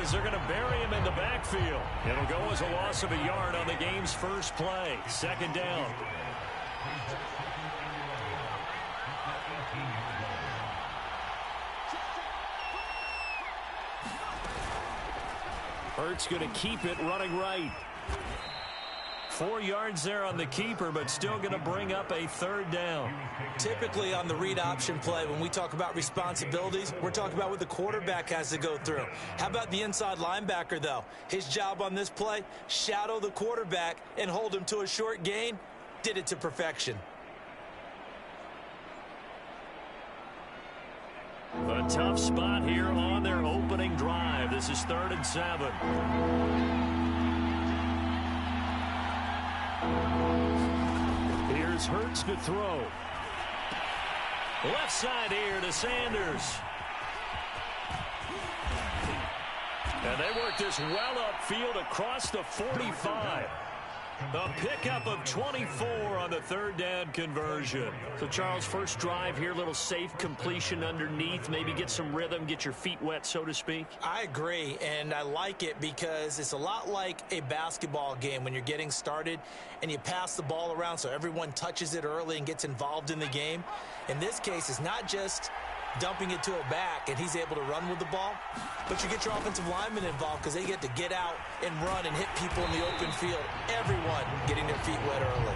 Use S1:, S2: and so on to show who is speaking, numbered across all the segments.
S1: as they're going to bury him in the backfield. It'll go as a loss of a yard on the game's first play. Second down. Hurts going to keep it running right. 4 yards there on the keeper, but still going to bring up a third down.
S2: Typically on the read option play, when we talk about responsibilities, we're talking about what the quarterback has to go through. How about the inside linebacker, though? His job on this play, shadow the quarterback and hold him to a short gain. Did it to perfection.
S1: A tough spot here on their opening drive. This is 3rd and 7. Here's Hurts to throw. Left side here to Sanders. And they work this well upfield across the 45. A pickup of 24 on the 3rd down conversion.
S3: So, Charles, first drive here, little safe completion underneath. Maybe get some rhythm, get your feet wet, so to speak.
S2: I agree, and I like it because it's a lot like a basketball game when you're getting started and you pass the ball around so everyone touches it early and gets involved in the game. In this case, it's not just dumping it to a back and he's able to run with the ball, but you get your offensive linemen involved because they get to get out and run and hit people in the open field. Everyone getting their feet wet early.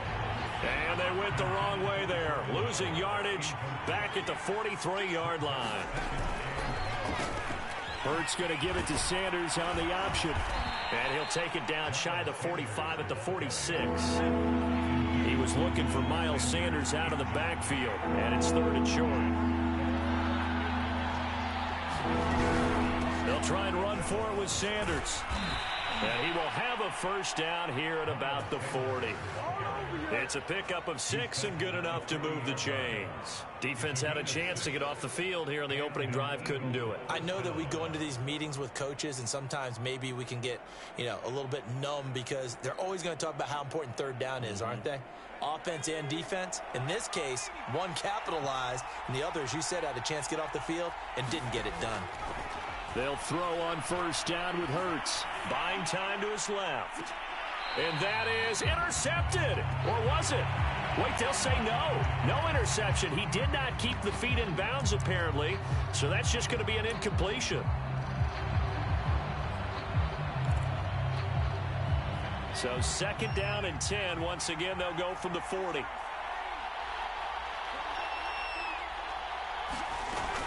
S1: And they went the wrong way there, losing yardage back at the 43-yard line. Hurts going to give it to Sanders on the option, and he'll take it down shy of the 45 at the 46. He was looking for Miles Sanders out of the backfield, and it's 3rd and short. They'll try and run for it with Sanders. And he will have a first down here at about the 40. It's a pickup of 6 and good enough to move the chains.
S3: Defense had a chance to get off the field here on the opening drive, couldn't do it.
S2: I know that we go into these meetings with coaches and sometimes maybe we can get, a little bit numb because they're always going to talk about how important 3rd down is, aren't they? Offense and defense. In this case, one capitalized and the other, as you said, had a chance to get off the field and didn't get it done.
S1: They'll throw on first down with Hurts. Buying time to his left. And that is intercepted. Or was it? Wait, they'll say no. No interception. He did not keep the feet in bounds, apparently. So that's just going to be an incompletion. So 2nd down and 10. Once again, they'll go from the 40.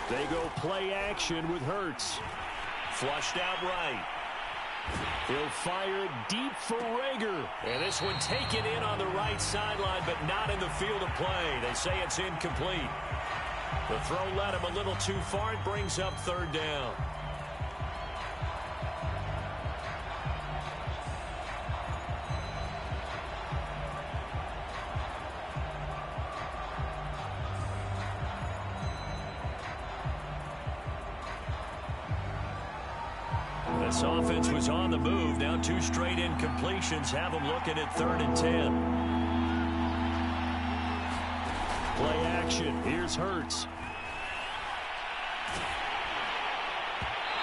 S1: They go play action with Hurts. Flushed out right. He'll fire it deep for Rager. And this one taken in on the right sideline, but not in the field of play. They say it's incomplete. The throw led him a little too far. It brings up 3rd down. This offense was on the move. Now 2 straight incompletions have them looking at 3rd and 10. Play action. Here's Hurts.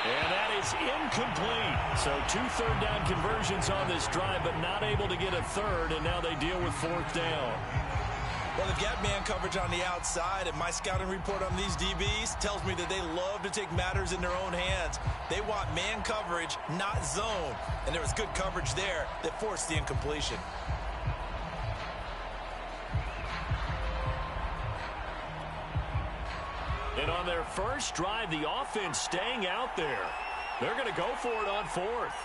S1: And that is incomplete. So 2 3rd down conversions on this drive, but not able to get a 3rd, and now they deal with 4th down.
S2: Well, they've got man coverage on the outside, and my scouting report on these DBs tells me that they love to take matters in their own hands. They want man coverage, not zone. And there was good coverage there that forced the incompletion.
S1: And on their first drive, the offense staying out there. They're going to go for it on 4th.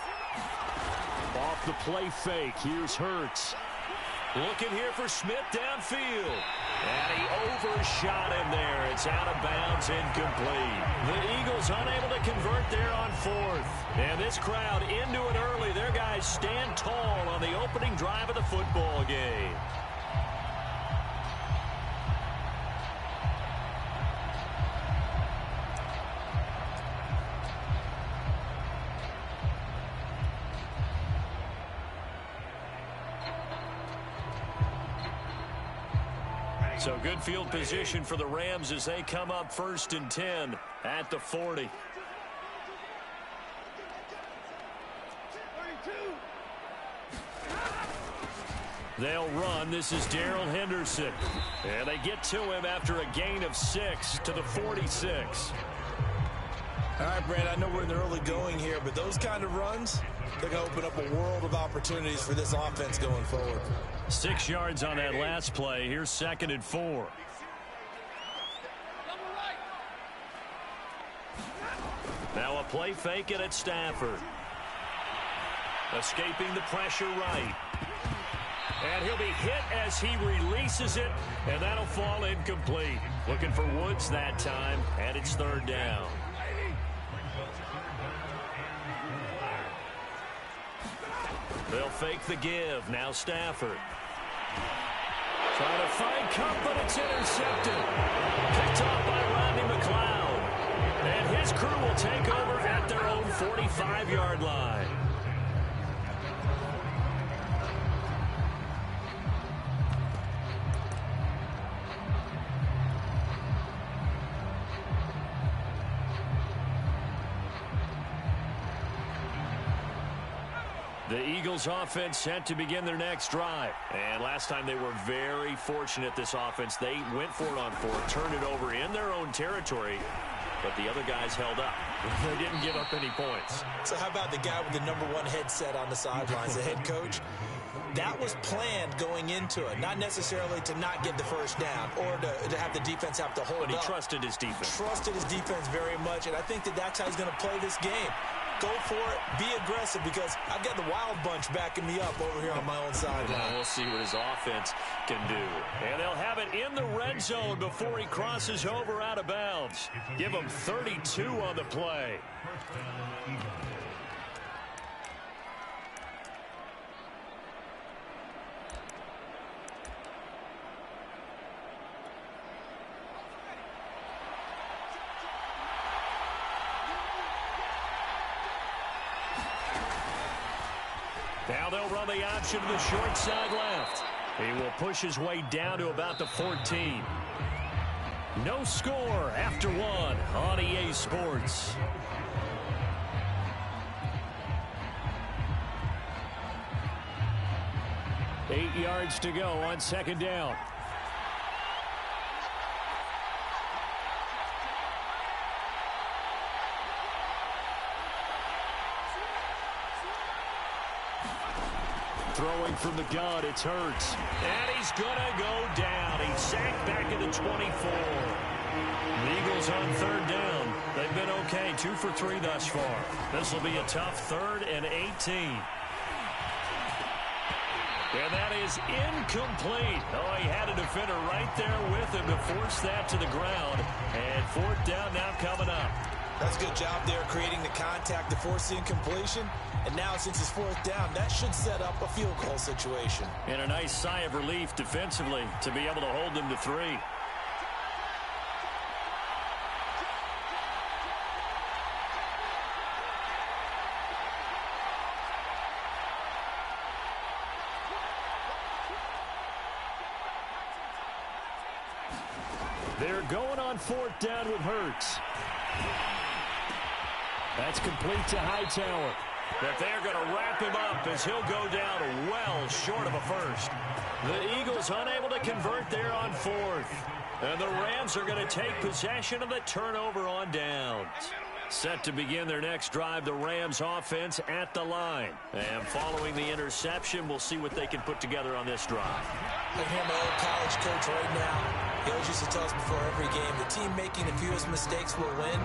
S1: Off the play fake, here's Hurts. Looking here for Smith downfield. And he overshot him there. It's out of bounds, incomplete. The Eagles unable to convert there on 4th. And this crowd into it early. Their guys stand tall on the opening drive of the football game. So good field position for the Rams as they come up 1st and 10 at the 40. They'll run. This is Darrell Henderson. And they get to him after a gain of 6 to the 46.
S2: All right, Brad, I know we're in the early going here, but those kind of runs, they're going to open up a world of opportunities for this offense going forward.
S1: 6 yards on that last play. Here's 2nd and 4. Now a play fake it at Stafford. Escaping the pressure right. And he'll be hit as he releases it, and that'll fall incomplete. Looking for Woods that time, and it's 3rd down. They'll fake the give. Now Stafford. Trying to find Cup, but it's intercepted. Picked off by Rodney McLeod. And his crew will take over at their own 45-yard line. The Eagles offense set to begin their next drive. And last time they were very fortunate, this offense. They went for it on 4th, turned it over in their own territory, but the other guys held up. They didn't give up any points.
S2: So how about the guy with the #1 headset on the sidelines, the head coach? That was planned going into it, not necessarily to not get the first down or to have the defense have to hold up.
S1: But he trusted his defense.
S2: Trusted his defense very much, and I think that's how he's going to play this game. Go for it, be aggressive, because I've got the wild bunch backing me up over here on my own sideline.
S1: We'll see what his offense can do. And they'll have it in the red zone before he crosses over out of bounds. Give him 32 on the play. Now they'll run the option to the short side left. He will push his way down to about the 14. No score after 1 on EA Sports. Eight yards to go on 2nd down. Throwing from the gun, it's Hurts. And he's going to go down. He's sacked back at the 24. The Eagles on 3rd down. They've been okay, 2 for 3 thus far. This will be a tough 3rd and 18. And that is incomplete. Oh, he had a defender right there with him to force that to the ground. And 4th down now coming up.
S2: That's a good job there creating the contact to force the incompletion. And now since it's 4th down, that should set up a field goal situation.
S1: And a nice sigh of relief defensively to be able to hold them to 3. They're going on 4th down with Hurts. That's complete to Hightower. But they're going to wrap him up as he'll go down well short of a first. The Eagles unable to convert there on 4th. And the Rams are going to take possession of the turnover on downs. Set to begin their next drive, the Rams offense at the line. And following the interception, we'll see what they can put together on this drive.
S2: I hear my old college coach right now. He always used to tell us before every game, the team making the fewest mistakes will win.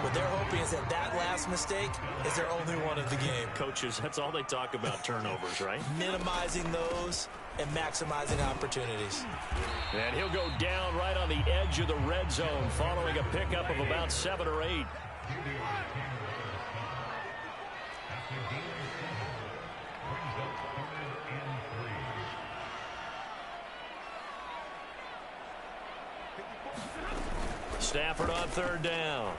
S2: What they're hoping is that last mistake is their only one of the game.
S1: Coaches, that's all they talk about, turnovers, right?
S2: Minimizing those and maximizing opportunities.
S1: And he'll go down right on the edge of the red zone following a pickup of about 7 or 8. Stafford on 3rd down.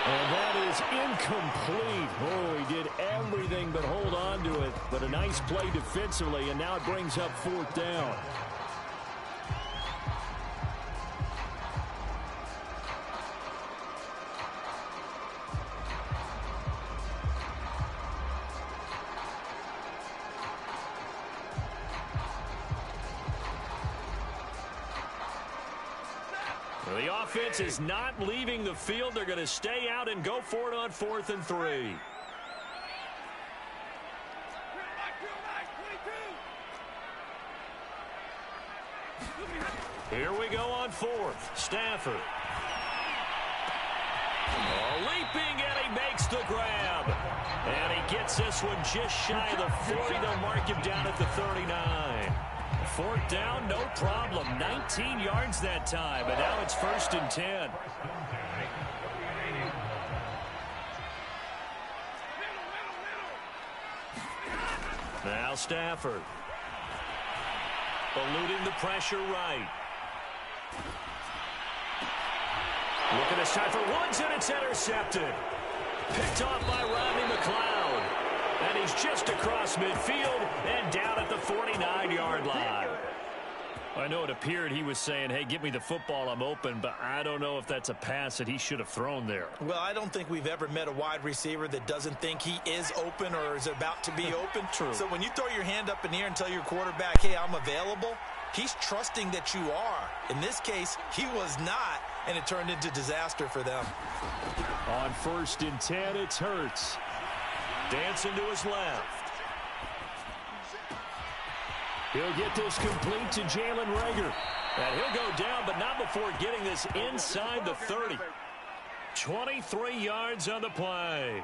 S1: And that is incomplete. Oh, he did everything but hold on to it. But a nice play defensively, and now it brings up 4th down.
S3: offense is not leaving the field. They're going to stay out and go for it on 4th and 3. Here we go on 4th. Stafford. Leaping, and he makes the grab. And he gets this one just shy of the 40. They'll mark him down at the 39. 4th down, no problem. 19 yards that time, and now it's 1st and 10. Now Stafford. Eluding the pressure right. Looking to start for Woods, and it's intercepted. Picked off by Rodney McLeod. And he's just across midfield and down at the 49-yard line. I know it appeared he was saying, hey, give me the football, I'm open, but I don't know if that's a pass that he should have thrown there.
S2: Well, I don't think we've ever met a wide receiver that doesn't think he is open or is about to be open.
S3: True.
S2: So when you throw your hand up in the air and tell your quarterback, hey, I'm available, he's trusting that you are. In this case, he was not, and it turned into disaster for them.
S3: On 1st and 10, it's Hurts. Dancing to his left. He'll get this complete to Jalen Reagor. And he'll go down, but not before getting this inside the 30. 23 yards on the play.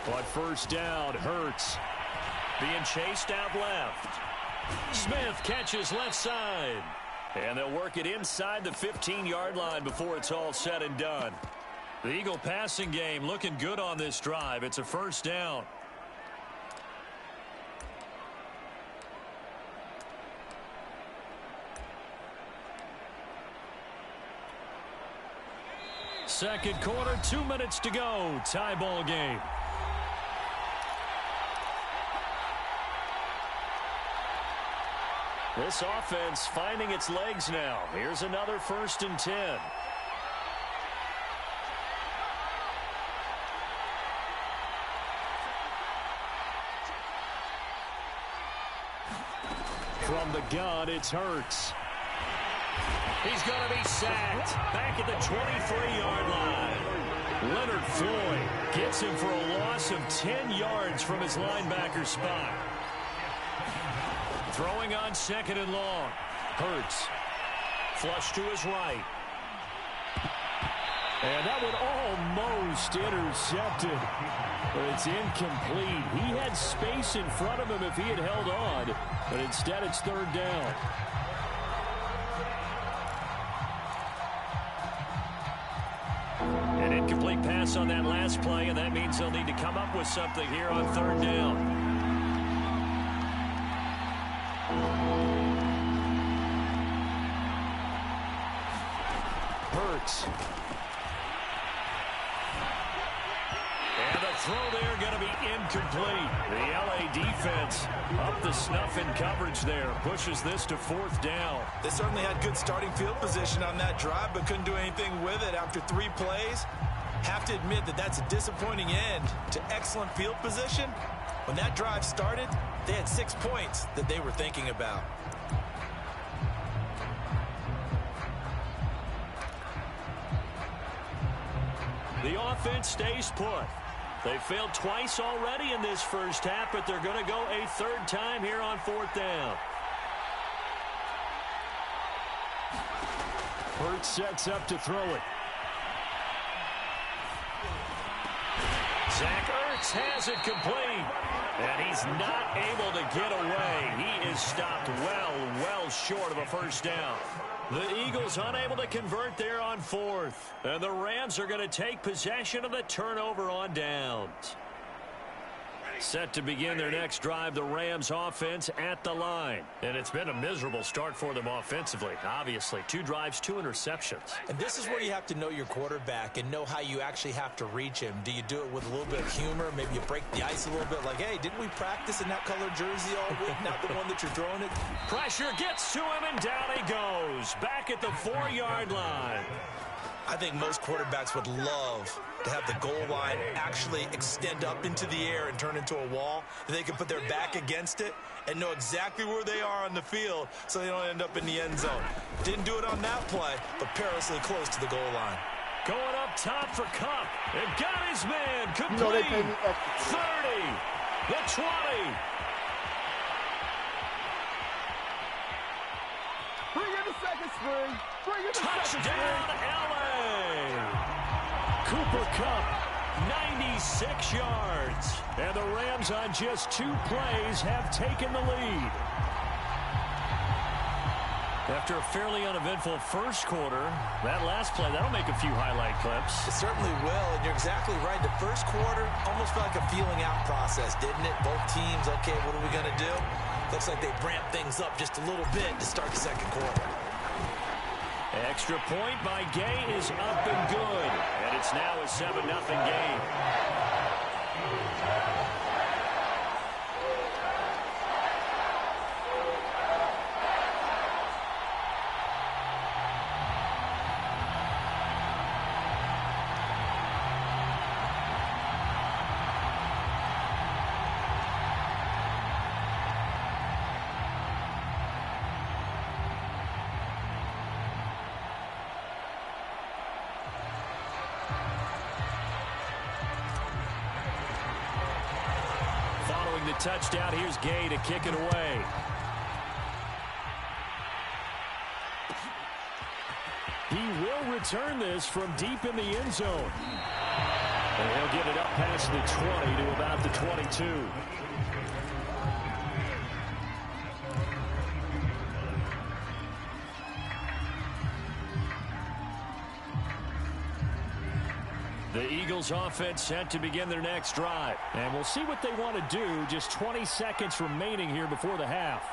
S3: On 1st down, Hurts being chased out left. Smith catches left side. And they'll work it inside the 15-yard line before it's all said and done. The Eagle passing game looking good on this drive. It's a 1st down. Second quarter, 2 minutes to go. Tie ball game. This offense finding its legs now. Here's another 1st and 10. From the gun, it's Hurts. He's going to be sacked back at the 23-yard line. Leonard Floyd gets him for a loss of 10 yards from his linebacker spot. Throwing on 2nd and long. Hurts. Flush to his right. And that one almost intercepted. But it's incomplete. He had space in front of him if he had held on. But instead it's 3rd down. An incomplete pass on that last play, and that means they'll need to come up with something here on 3rd down. Hurts. And the throw there going to be incomplete. The LA defense up the snuff in coverage there. Pushes this to 4th down.
S2: They certainly had good starting field position on that drive, but couldn't do anything with it after 3 plays. Have to admit that that's a disappointing end to excellent field position. When that drive started, they had 6 points that they were thinking about.
S3: The offense stays put. They failed twice already in this first half, but they're going to go a 3rd time here on 4th down. Hurts sets up to throw it. Zach Ertz has it complete. And he's not able to get away. He is stopped well short of a 1st down. The Eagles unable to convert there on 4th. And the Rams are going to take possession of the turnover on downs.
S1: Set to begin their next drive, the Rams offense at the line. And it's been a miserable start for them offensively, obviously. 2 drives, 2 interceptions.
S2: And this is where you have to know your quarterback and know how you actually have to reach him. Do you do it with a little bit of humor? Maybe you break the ice a little bit like, hey, didn't we practice in that color jersey all week? Not the one that you're throwing it.
S1: Pressure gets to him, and down he goes. Back at the 4-yard line.
S2: I think most quarterbacks would love to have the goal line actually extend up into the air and turn into a wall. And they can put their back against it and know exactly where they are on the field so they don't end up in the end zone. Didn't do it on that play, but perilously close to the goal line.
S1: Going up top for Cup. And got his man. Complete. 30. The 20.
S4: Bring in the second string. Bring in the second string.
S1: Touchdown, L.A. Cooper Kupp, 96 yards. And the Rams on just 2 plays have taken the lead. After a fairly uneventful first quarter, that last play, that'll make a few highlight clips.
S2: It certainly will, and you're exactly right. The first quarter almost felt like a feeling out process, didn't it? Both teams, okay, what are we going to do? Looks like they ramped things up just a little bit to start the second quarter.
S1: Extra point by Gay is up and good. And it's now a 7-0 game. The touchdown. Here's Gay to kick it away. He will return this from deep in the end zone. And he'll get it up past the 20 to about the 22. The Eagles offense set to begin their next drive. And we'll see what they want to do. Just 20 seconds remaining here before the half.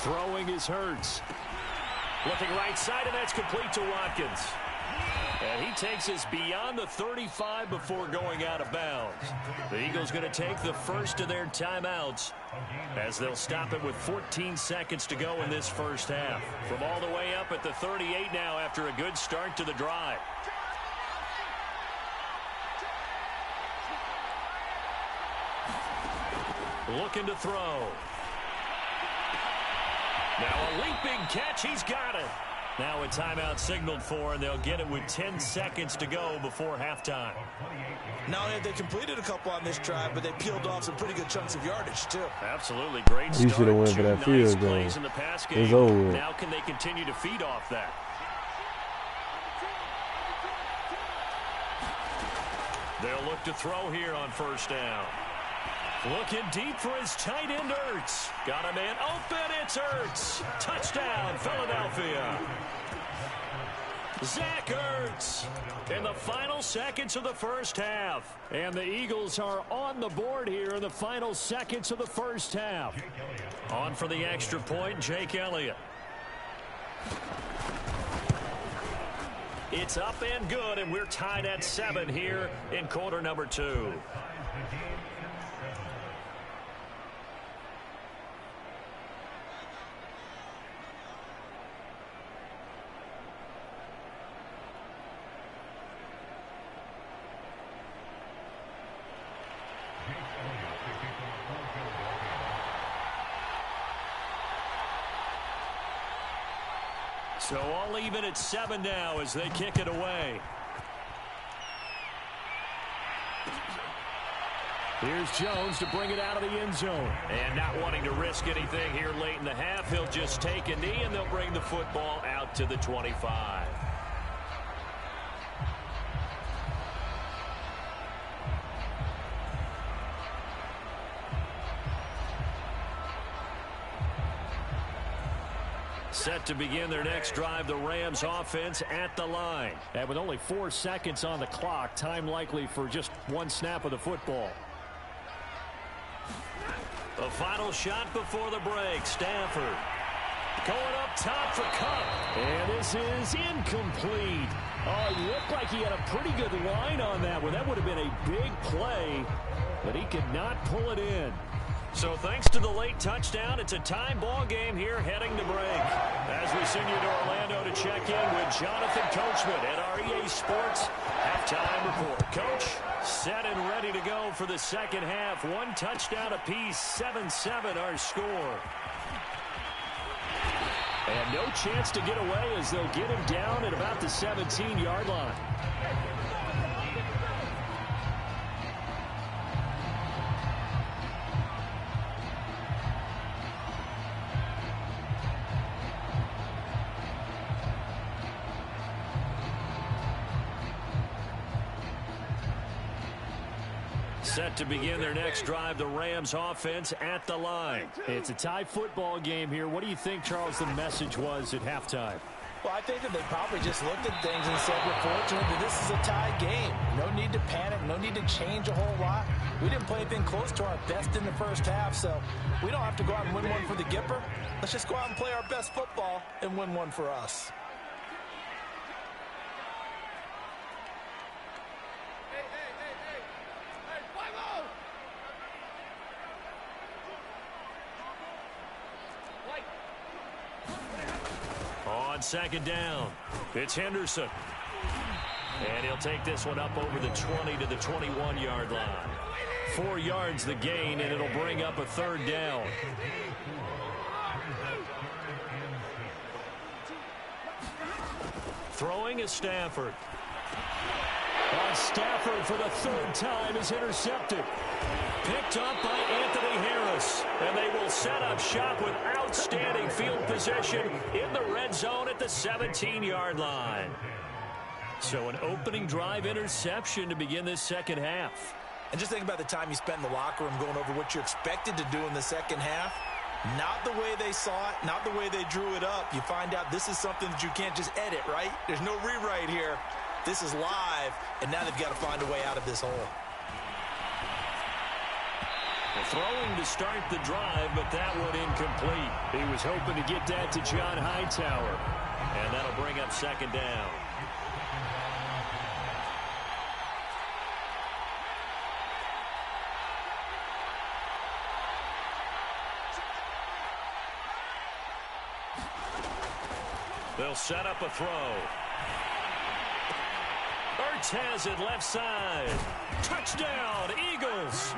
S1: Throwing is Hurts. Looking right side, and that's complete to Watkins. And he takes us beyond the 35 before going out of bounds. The Eagles going to take the first of their timeouts as they'll stop it with 14 seconds to go in this first half. From all the way up at the 38 now after a good start to the drive. Looking to throw. Now a leaping catch. He's got it. Now a timeout signaled for, and they'll get it with 10 seconds to go before halftime.
S2: Not only have they completed a couple on this drive, but they peeled off some pretty good chunks of yardage, too.
S1: Absolutely. Great start.
S5: You should have went for that field goal.
S1: Plays in the pass game.
S5: It's over.
S1: Now can they continue to feed off that? They'll look to throw here on first down. Looking deep for his tight end, Ertz. Got a man open. It's Ertz. Touchdown, Philadelphia. Zach Ertz in the final seconds of the first half. And the Eagles are on the board here in the final seconds of the first half. On for the extra point, Jake Elliott. It's up and good, and we're tied at 7 here in quarter number 2. So all even at 7 now as they kick it away. Here's Jones to bring it out of the end zone. And not wanting to risk anything here late in the half, he'll just take a knee, and they'll bring the football out to the 25. Set to begin their next drive, the Rams offense at the line.
S3: And with only 4 seconds on the clock, time likely for just one snap of the football.
S1: The final shot before the break, Stafford. Going up top for Cup.
S3: And this is incomplete. Oh, it looked like he had a pretty good line on that one. That would have been a big play, but he could not pull it in.
S1: So thanks to the late touchdown, it's a tie ball game here heading to break. As we send you to Orlando to check in with Jonathan Coachman at our EA Sports halftime report. Coach, set and ready to go for the second half. One touchdown apiece, 7-7 our score.
S3: And no chance to get away as they'll get him down at about the 17-yard line.
S1: Set to begin their next drive, the Rams offense at the line.
S3: It's a tie football game here. What do you think, Charles, the message was at halftime?
S2: Well, I think that they probably just looked at things and said, we're fortunate that this is a tie game. No need to panic, no need to change a whole lot. We didn't play anything close to our best in the first half, so we don't have to go out and win one for the Gipper. Let's just go out and play our best football and win one for us.
S1: On second down, it's Henderson. And he'll take this one up over the 20 to the 21-yard line. 4 yards the gain, and it'll bring up a third down. Throwing is Stafford.
S3: Stafford for the third time is intercepted.
S1: Picked up by Anthony Harris. And they will set up shop with outstanding field position in the red zone at the 17-yard line. So an opening drive interception to begin this second half.
S2: And just think about the time you spend in the locker room going over what you're expected to do in the second half. Not the way they saw it, not the way they drew it up. You find out this is something that you can't just edit, right? There's no rewrite here. This is live, and now they've got to find a way out of this hole.
S1: Throwing to start the drive, but that one incomplete.
S3: He was hoping to get that to John Hightower.
S1: And that'll bring up second down. They'll set up a throw. Ertz has it left side. Touchdown, Eagles.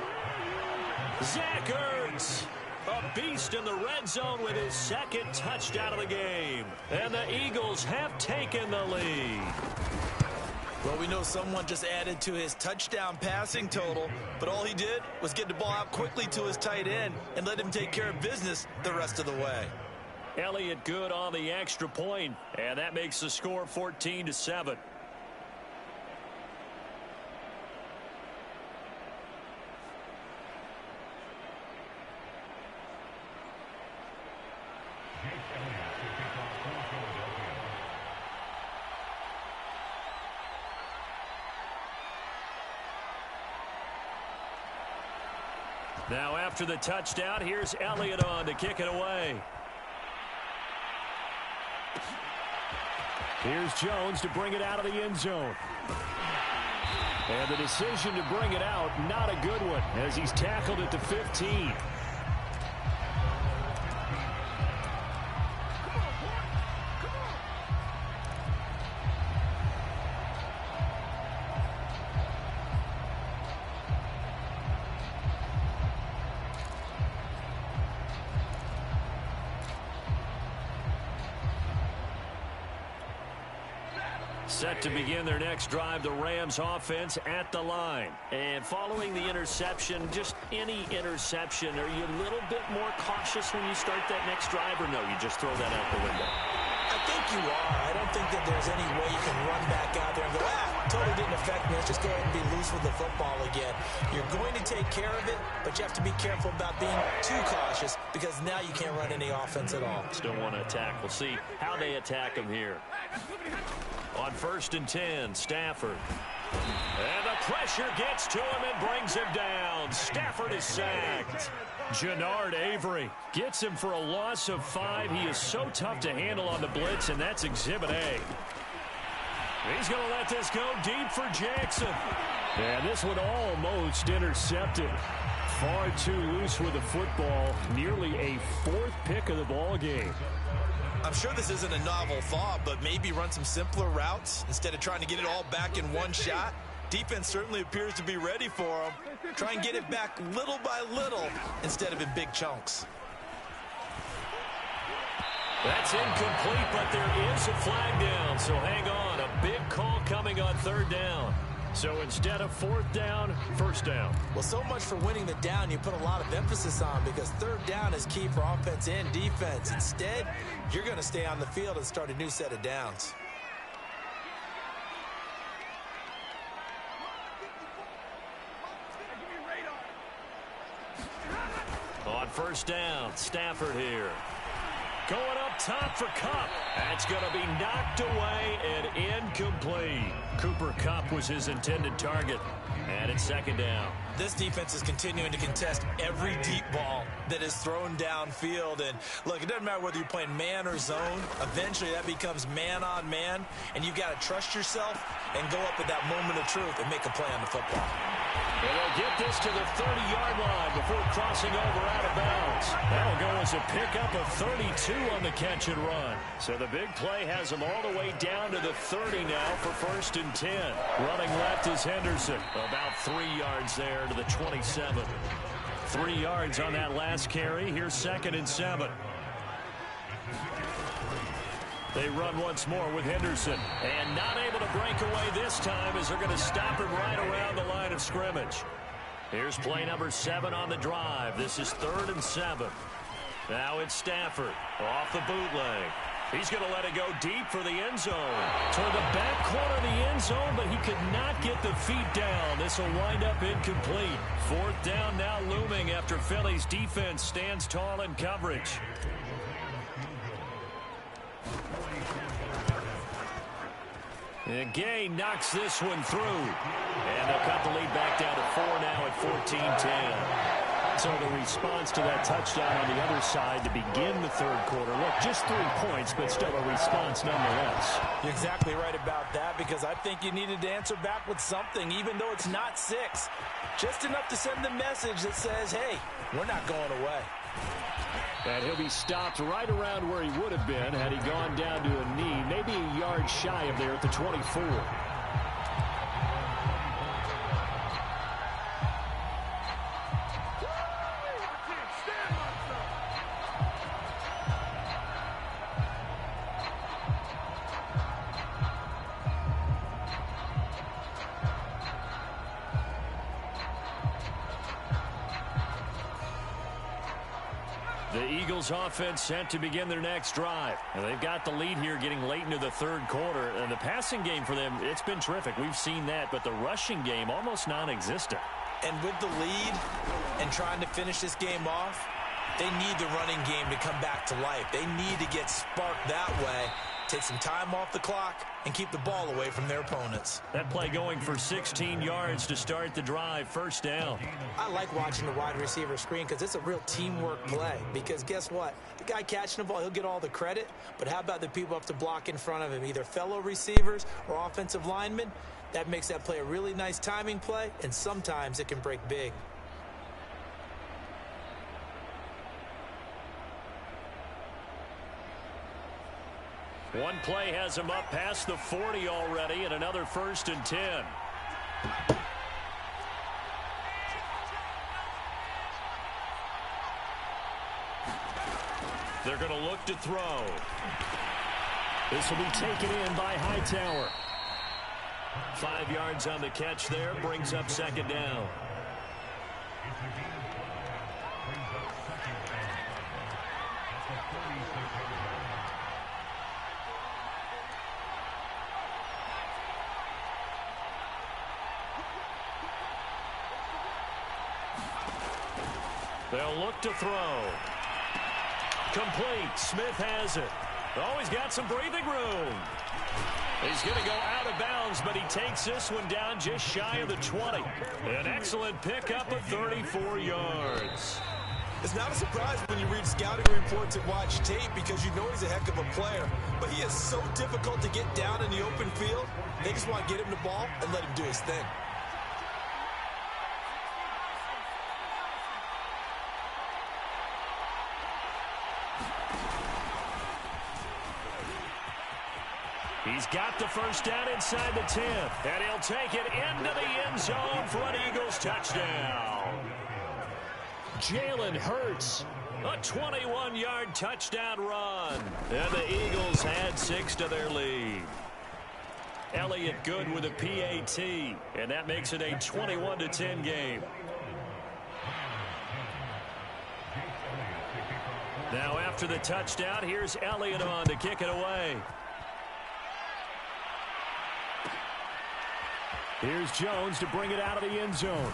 S1: Zach Ertz, a beast in the red zone with his second touchdown of the game. And the Eagles have taken the lead.
S2: Well, we know someone just added to his touchdown passing total, but all he did was get the ball out quickly to his tight end and let him take care of business the rest of the way.
S1: Elliott good on the extra point, and that makes the score 14-7. Now after the touchdown, here's Elliott on to kick it away.
S3: Here's Jones to bring it out of the end zone. And the decision to bring it out, not a good one, as he's tackled at the 15.
S1: Set to begin their next drive, the Rams offense at the line. And following the interception, just any interception, are you a little bit more cautious when you start that next drive, or no, you just throw that out the window?
S2: I think you are. I don't think that there's any way you can run back out there and go, totally didn't affect me. Let's just go ahead and be loose with the football again. You're going to take care of it, but you have to be careful about being too cautious because now you can't run any offense at all.
S1: Still want to attack. We'll see how they attack him here. On 1st and 10, Stafford. And the pressure gets to him and brings him down. Stafford is sacked. Jannard Avery gets him for a loss of 5. He is so tough to handle on the blitz, and that's Exhibit A. He's going to let this go deep for Jackson. And this one almost intercepted. Far too loose with the football. Nearly a 4th pick of the ball game.
S2: I'm sure this isn't a novel thought, but maybe run some simpler routes instead of trying to get it all back in one shot. Defense certainly appears to be ready for him. Try and get it back little by little instead of in big chunks.
S1: That's incomplete, but there is a flag down, so hang on. A big call coming on 3rd down. So instead of 4th down, 1st down.
S2: Well, so much for winning the down you put a lot of emphasis on because 3rd down is key for offense and defense. Instead, you're going to stay on the field and start a new set of downs.
S1: On 1st down, Stafford here. Going up top for Kupp. That's going to be knocked away and incomplete. Cooper Kupp was his intended target. And it's 2nd down.
S2: This defense is continuing to contest every deep ball that is thrown downfield. And look, it doesn't matter whether you're playing man or zone. Eventually that becomes man on man. And you've got to trust yourself and go up at that moment of truth and make a play on the football.
S1: And they'll get this to the 30-yard line before crossing over out of bounds. That'll go as a pickup of 32 on the catch and run. So the big play has them all the way down to the 30 now for 1st and 10. Running left is Henderson. About 3 yards there to the 27. 3 yards on that last carry. Here's 2nd and 7. They run once more with Henderson. And not able to break away this time as they're going to stop him right around the line of scrimmage. Here's play number 7 on the drive. This is 3rd and 7. Now it's Stafford off the bootleg. He's going to let it go deep for the end zone. Toward the back corner of the end zone, but he could not get the feet down. This will wind up incomplete. 4th down now looming after Philly's defense stands tall in coverage. And Gay knocks this one through. And they'll cut the lead back down to 4 now at 14-10. So the response to that touchdown on the other side to begin the 3rd quarter. Look, just 3 points, but still a response nonetheless.
S2: You're exactly right about that because I think you needed to answer back with something, even though it's not 6. Just enough to send the message that says, hey, we're not going away.
S1: And he'll be stopped right around where he would have been had he gone down to a knee, maybe a yard shy of there at the 24. The Eagles offense set to begin their next drive. And they've got the lead here getting late into the 3rd quarter. And the passing game for them, it's been terrific. We've seen that. But the rushing game, almost non-existent.
S2: And with the lead and trying to finish this game off, they need the running game to come back to life. They need to get sparked that way, take some time off the clock, and keep the ball away from their opponents.
S1: That play going for 16 yards to start the drive. 1st down.
S2: I like watching the wide receiver screen because it's a real teamwork play. Because guess what? The guy catching the ball, he'll get all the credit. But how about the people up to block in front of him, either fellow receivers or offensive linemen? That makes that play a really nice timing play, and sometimes it can break big.
S1: One play has him up past the 40 already, and another 1st and 10. They're going to look to throw. This will be taken in by Hightower. 5 yards on the catch there, brings up 2nd down. They'll look to throw. Complete. Smith has it. Oh, he's got some breathing room. He's going to go out of bounds, but he takes this one down just shy of the 20. An excellent pickup of 34 yards.
S2: It's not a surprise when you read scouting reports and watch tape because you know he's a heck of a player. But he is so difficult to get down in the open field. They just want to get him the ball and let him do his thing.
S1: He's got the first down inside the 10. And he'll take it into the end zone for an Eagles touchdown. Jalen Hurts, a 21-yard touchdown run. And the Eagles add 6 to their lead. Elliott good with a PAT. And that makes it a 21-10 game. Now after the touchdown, here's Elliott on to kick it away. Here's Jones to bring it out of the end zone.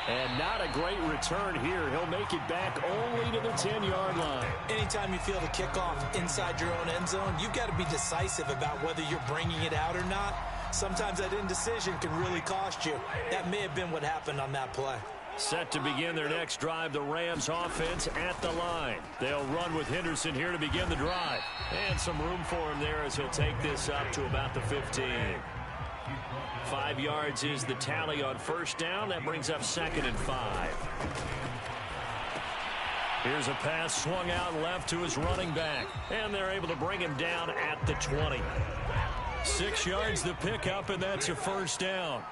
S1: And not a great return here. He'll make it back only to the 10-yard line.
S2: Anytime you feel the kickoff inside your own end zone, you've got to be decisive about whether you're bringing it out or not. Sometimes that indecision can really cost you. That may have been what happened on that play.
S1: Set to begin their next drive, the Rams offense at the line. They'll run with Henderson here to begin the drive. And some room for him there as he'll take this up to about the 15. 5 yards is the tally on first down. That brings up 2nd and 5. Here's a pass swung out left to his running back. And they're able to bring him down at the 20. 6 yards the pickup, and that's a first down.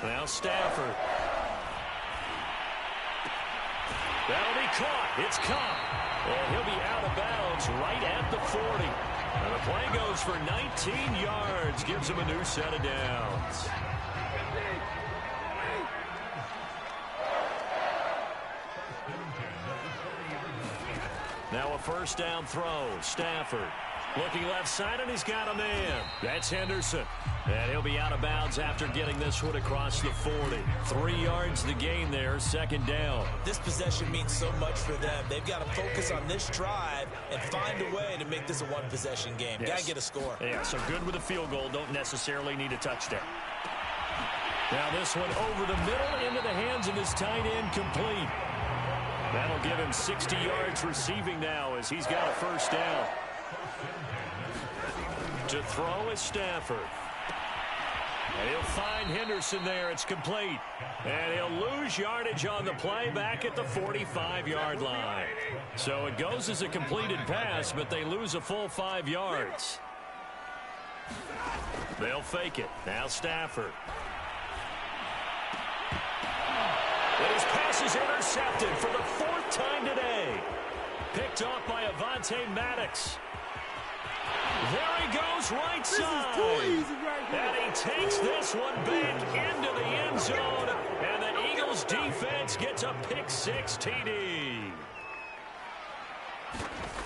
S1: Now Stafford. That'll be caught. It's caught. And he'll be out of bounds right at the 40. And the play goes for 19 yards. Gives him a new set of downs. Now a first down throw. Stafford looking left side, and he's got a man. That's Henderson. And he'll be out of bounds after getting this one across the 40. 3 yards the gain there, 2nd down.
S2: This possession means so much for them. They've got to focus on this drive and find a way to make this a one-possession game.
S1: Yes.
S2: Got to get a score.
S1: Yeah, so good with a field goal. Don't necessarily need a touchdown. Now this one over the middle into the hands of his tight end, complete. That'll give him 60 yards receiving now as he's got a first down. To throw is Stafford. And he'll find Henderson there. It's complete. And he'll lose yardage on the play back at the 45-yard line. So it goes as a completed pass, but they lose a full 5 yards. They'll fake it. Now Stafford. And his pass is intercepted for the 4th time today. Picked off by Avonte Maddox. There he goes, right side.
S4: This is too easy right here.
S1: And he takes this one back into the end zone. And the Eagles defense gets a pick-6 TD.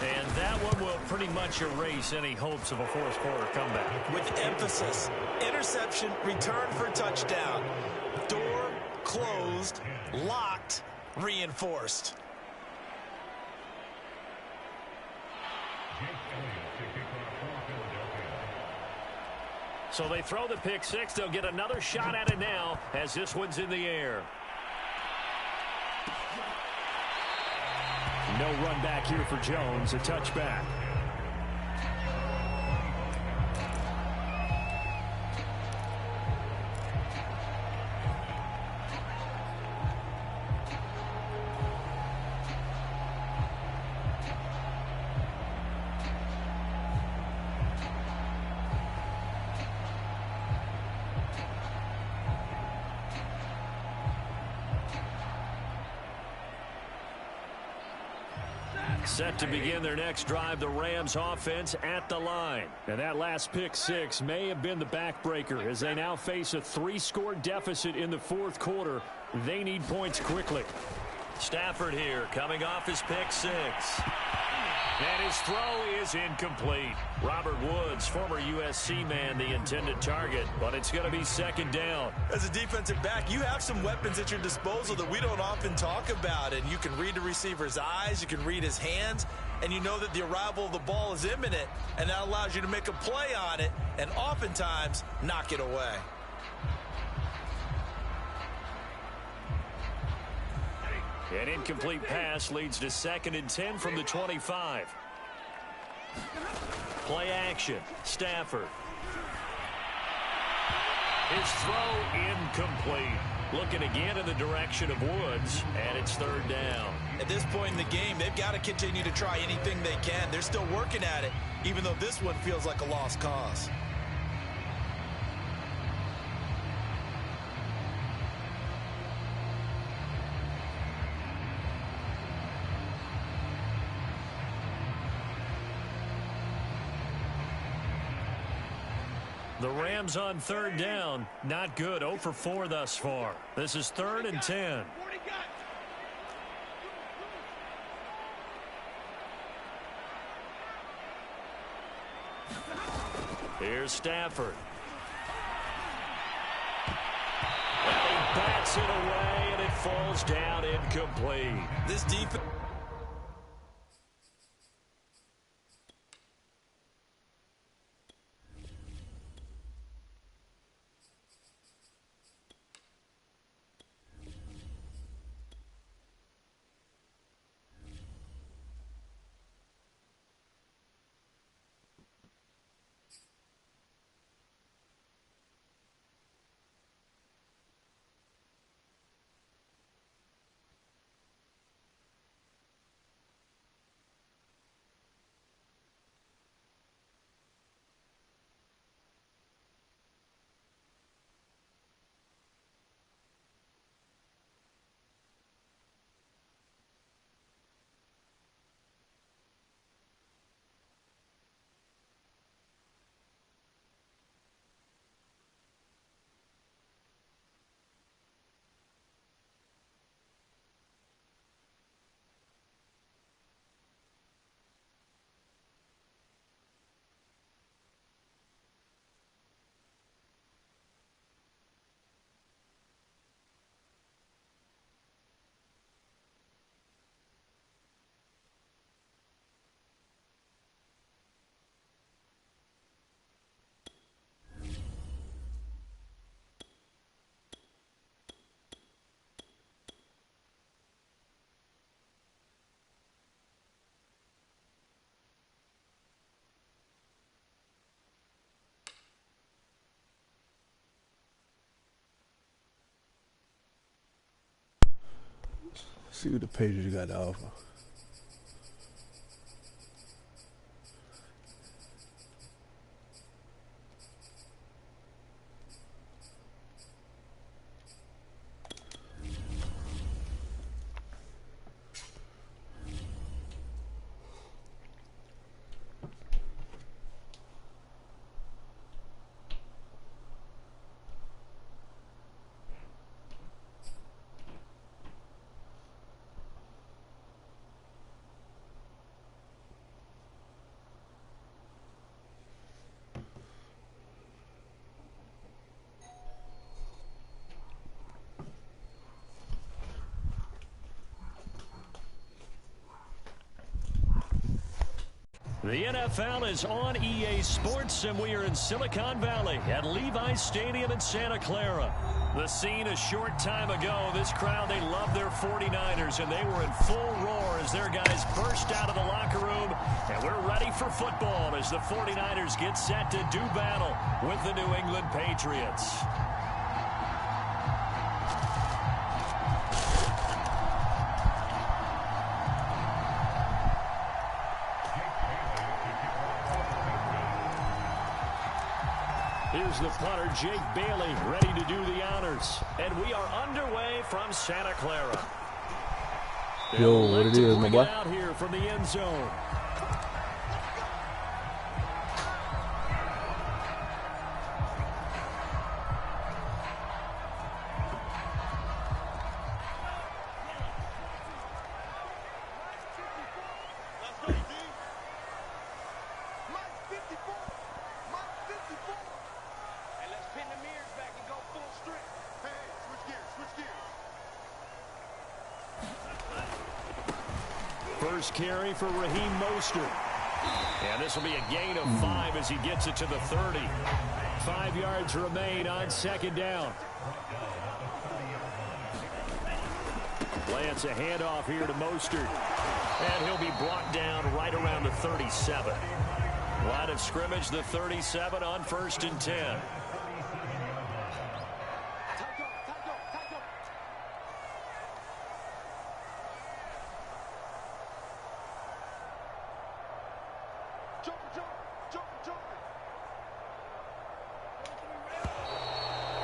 S1: And that one will pretty much erase any hopes of a fourth-quarter comeback.
S2: With emphasis, interception, return for touchdown. Door closed, locked, reinforced.
S1: So they throw the pick-6. They'll get another shot at it now as this one's in the air. No run back here for Jones. A touchback. Set to begin their next drive, the Rams offense at the line. And that last pick-6 may have been the backbreaker as they now face a 3-score deficit in the 4th quarter. They need points quickly. Stafford here coming off his pick-6. And his throw is incomplete. Robert Woods, former USC man, the intended target, but it's going to be second down.
S2: As a defensive back, you have some weapons at your disposal that we don't often talk about, and you can read the receiver's eyes, you can read his hands, and you know that the arrival of the ball is imminent, and that allows you to make a play on it and oftentimes knock it away.
S1: An incomplete pass leads to 2nd and 10 from the 25. Play action. Stafford. His throw incomplete. Looking again in the direction of Woods, and it's 3rd down.
S2: At this point in the game, they've got to continue to try anything they can. They're still working at it, even though this one feels like a lost cause.
S1: The Rams on 3rd down. Not good. 0 for 4 thus far. This is 3rd and 10. Here's Stafford. Well, he bats it away, and it falls down incomplete.
S2: This defense...
S5: See what the Patriots got to offer.
S1: The NFL is on EA Sports, and we are in Silicon Valley at Levi's Stadium in Santa Clara. The scene a short time ago, this crowd, they love their 49ers, and they were in full roar as their guys burst out of the locker room. And we're ready for football as the 49ers get set to do battle with the New England Patriots. Here's the punter, Jake Bailey, ready to do the honors. And we are underway from Santa Clara.
S5: Yo, what it is, my boy?
S1: Out here from the end zone. first carry for Raheem Mostert. And this will be a gain of 5 as he gets it to the 30. 5 yards remain on second down. Lance a handoff here to Mostert. And he'll be brought down right around the 37. Line of scrimmage, the 37 on 1st and 10.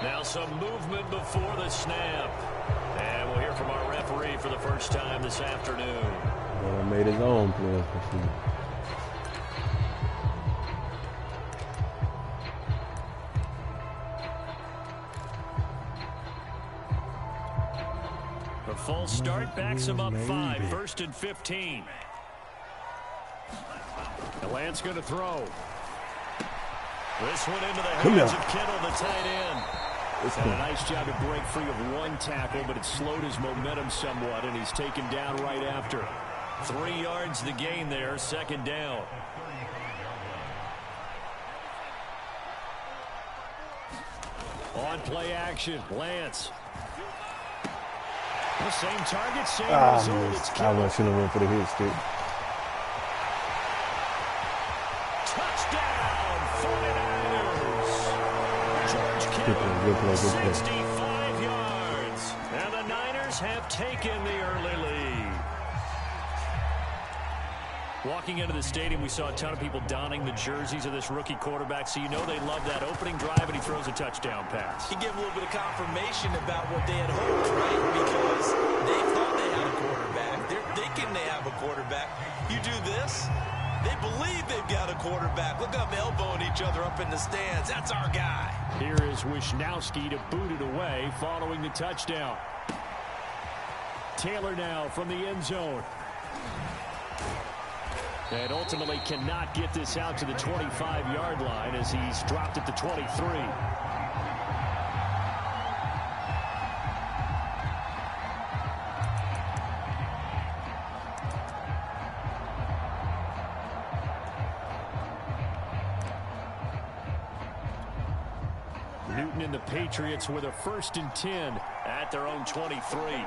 S1: Now some movement before the snap. And we'll hear from our referee for the first time this afternoon.
S5: Well, made his own play.
S1: A false start backs him up 5. 1st and 15. And Lance going to throw. This one into the hands of Kittle, the tight end. Had a nice job to break free of one tackle, but it slowed his momentum somewhat, and he's taken down right after. 3 yards the gain there, 2nd down. On play action, Lance. The same target, same result. It's Kittle.
S5: I should have went for the hit stick.
S1: Touchdown, 49ers. George Kittle,
S5: Good play.
S1: 65 yards. And the Niners have taken the early lead. Walking into the stadium, we saw a ton of people donning the jerseys of this rookie quarterback, so you know they love that opening drive, and he throws a touchdown pass.
S2: He gave a little bit of confirmation about what they had hoped, right? Because they thought they had a quarterback. They're thinking they have a quarterback. You do this, they believe they've got a quarterback. Look up, elbowing each other up in the stands. That's our guy.
S1: Here is Wisnowski to boot it away following the touchdown. Taylor now from the end zone. And ultimately cannot get this out to the 25-yard line as he's dropped at the 23. Newton and the Patriots with a 1st and 10 at their own 23.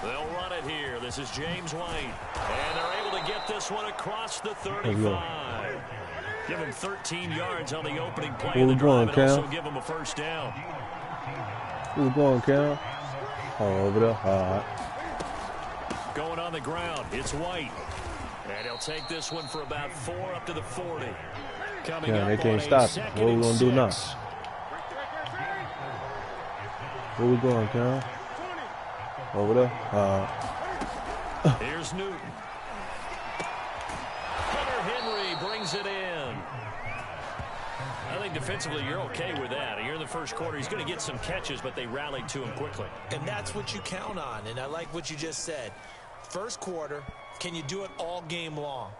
S1: They'll run it here. This is James White. And they're able to get this one across the 35. Give him 13 yards on the opening play of the drive and also give him a 1st down.
S5: Who's going, Cal? Oh, over there. All right.
S1: Going on the ground, it's White. And he'll take this one for about 4 up to the 40. Coming up
S5: they can't stop it. What are we going to do now? Where we going, Cal? Over there.
S1: Here's Newton. Hunter Henry brings it in. I think defensively you're okay with that. You're in the first quarter. He's going to get some catches, but they rallied to him quickly.
S2: And that's what you count on. And I like what you just said. First quarter, can you do it all game long?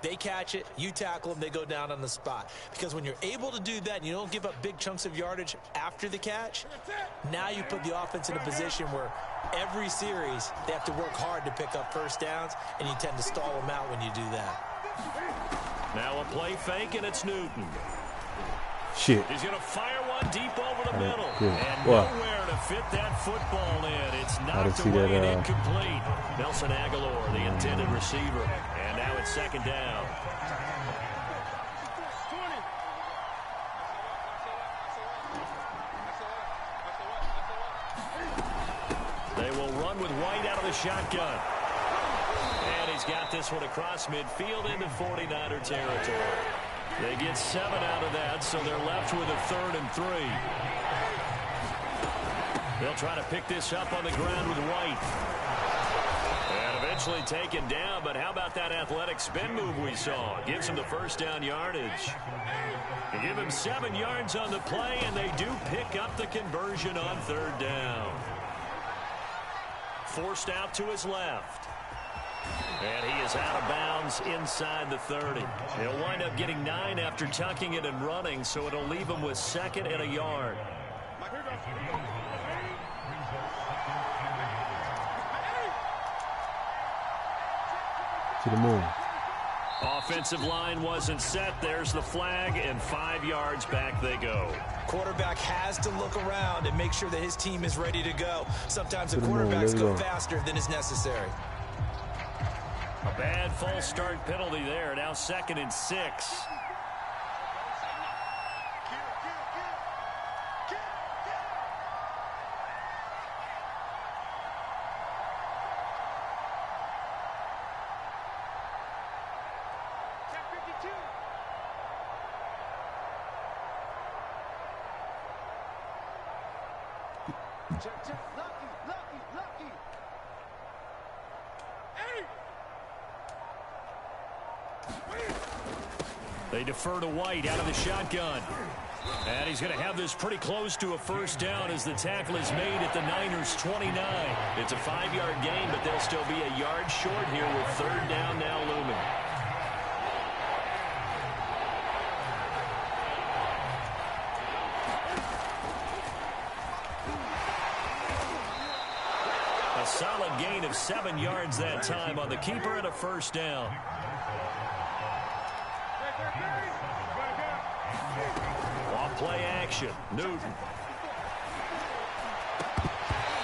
S2: They catch it, you tackle them, they go down on the spot. Because when you're able to do that and you don't give up big chunks of yardage after the catch, now you put the offense in a position where every series they have to work hard to pick up 1st downs, and you tend to stall them out when you do that.
S1: Now a play fake, and it's Newton.
S5: Shit.
S1: He's going to fire one deep over the middle.
S5: Good.
S1: And nowhere to fit that football in. It's knocked away and incomplete. Nelson Aguilar, the intended receiver. And now it's 2nd down. They will run with White out of the shotgun. And he's got this one across midfield into 49er territory. They get 7 out of that, so they're left with a 3rd and 3. They'll try to pick this up on the ground with White. And eventually taken down, but how about that athletic spin move we saw? Gives him the 1st down yardage. They give him 7 yards on the play, and they do pick up the conversion on 3rd down. Forced out to his left. And he is out of bounds inside the 30. He'll wind up getting 9 after tucking it and running, so it'll leave him with 2nd and a yard.
S5: To the moon.
S1: Offensive line wasn't set. There's the flag, and 5 yards back they go.
S2: Quarterback has to look around and make sure that his team is ready to go. Sometimes the quarterbacks go faster than is necessary.
S1: A bad false start penalty there. Now 2nd and 6.
S4: Lucky.
S1: They defer to White out of the shotgun. And he's going to have this pretty close to a first down as the tackle is made at the Niners' 29. It's a 5-yard gain, but they'll still be a yard short here with 3rd down now looming. A solid gain of 7 yards that time on the keeper and a first down. Off play action. Newton.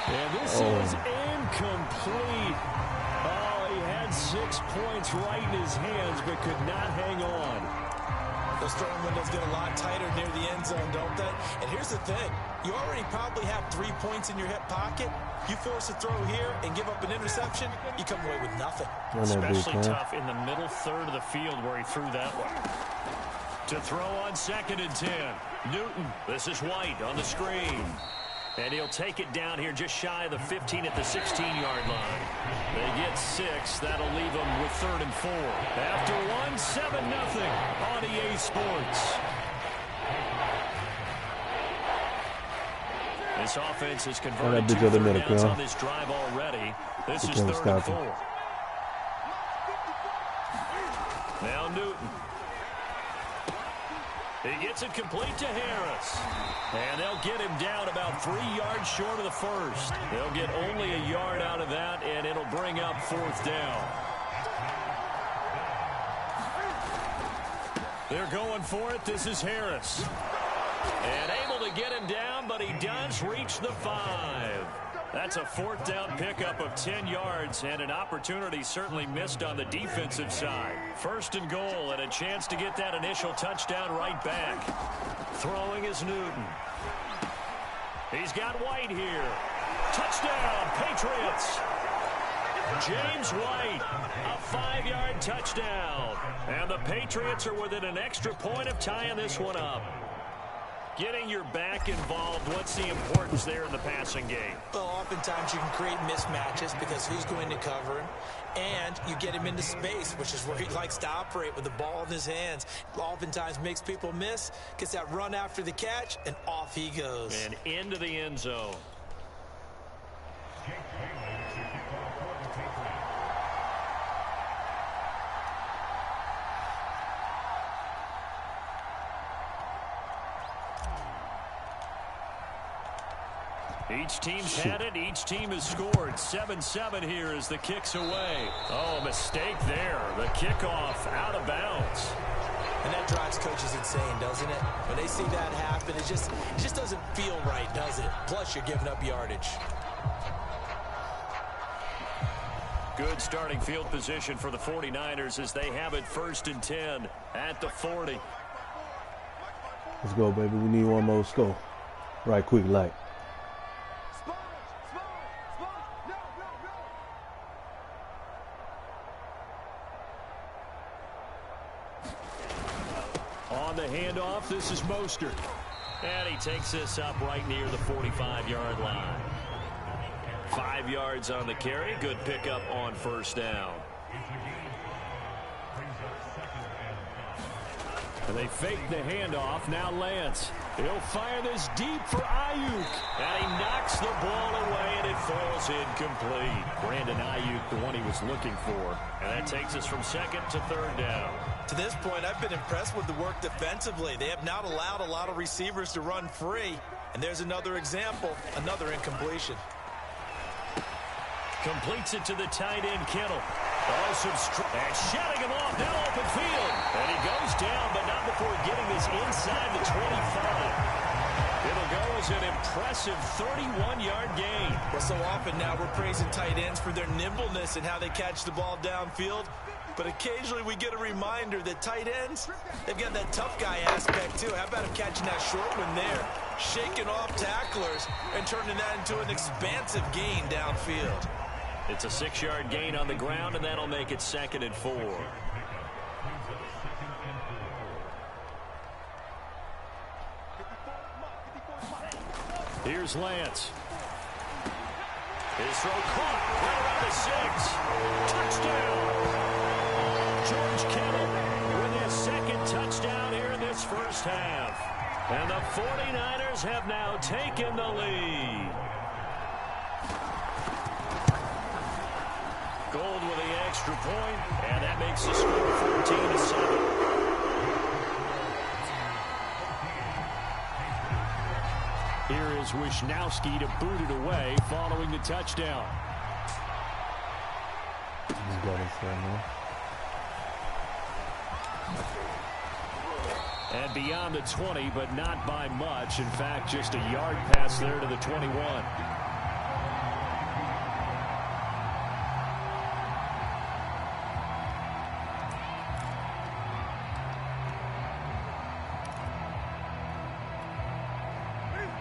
S1: And this is incomplete. Oh, he had 6 points right in his hands, but could not hang on.
S2: Those throwing windows get a lot tighter near the end zone, don't they? And here's the thing. You already probably have 3 points in your hip pocket. You force a throw here and give up an interception, you come away with nothing.
S1: Especially tough in the middle third of the field where he threw that one. To throw on 2nd and 10. Newton. This is White on the screen. And he'll take it down here just shy of the 15 at the 16-yard line. They get 6. That'll leave them with 3rd and 4. After 1, 7-0 on EA Sports. This offense has converted 2 third downs on this drive already. This is 3rd and 4. Now Newton. He gets it complete to Harris. And they'll get him down about 3 yards short of the first. They'll get only a yard out of that, and it'll bring up 4th down. They're going for it. This is Harris. And able to get him down, but he does reach the 5. That's a 4th down pickup of 10 yards and an opportunity certainly missed on the defensive side. 1st and goal and a chance to get that initial touchdown right back. Throwing is Newton. He's got White here. Touchdown, Patriots. James White, a 5-yard touchdown. And the Patriots are within an extra point of tying this one up. Getting your back involved, what's the importance there in the passing game?
S2: Well, oftentimes you can create mismatches because who's going to cover him, and you get him into space, which is where he likes to operate with the ball in his hands. Oftentimes makes people miss, gets that run after the catch, and off he goes.
S1: And into the end zone. Each team's had it. Each team has scored. 7-7 here as the kick's away. Oh, a mistake there. The kickoff out of bounds.
S2: And that drives coaches insane, doesn't it? When they see that happen, it just doesn't feel right, does it? Plus, you're giving up yardage.
S1: Good starting field position for the 49ers as they have it 1st and 10 at the 40.
S5: Let's go, baby. We need one more score. Right quick, like.
S1: On the handoff, this is Mostert. And he takes this up right near the 45-yard line. 5 yards on the carry. Good pickup on 1st down. And they fake the handoff. Now Lance. He'll fire this deep for Ayuk. And he knocks the ball away, and it falls incomplete. Brandon Ayuk, the one he was looking for. And that takes us from 2nd to 3rd down.
S2: To this point, I've been impressed with the work defensively. They have not allowed a lot of receivers to run free. And there's another example, another incompletion.
S1: Completes it to the tight end, Kittle. Oh, and shedding him off, now open field. And he goes down, but not before getting this inside the 25. It'll go as an impressive 31-yard gain.
S2: Well, so often now we're praising tight ends for their nimbleness and how they catch the ball downfield. But occasionally we get a reminder that tight ends, they've got that tough guy aspect too. How about him catching that short one there, shaking off tacklers, and turning that into an expansive gain downfield.
S1: It's a 6-yard gain on the ground, and that'll make it 2nd and 4. Here's Lance. His throw caught right around the 6. Touchdown. George Kittle with his 2nd touchdown here in this first half. And the 49ers have now taken the lead. Gold with the extra point, and that makes the score 14-7. Here is Wisnowski to boot it away following the touchdown.
S5: He's got it there, man.
S1: And beyond the 20, but not by much. In fact, just a yard pass there to the 21.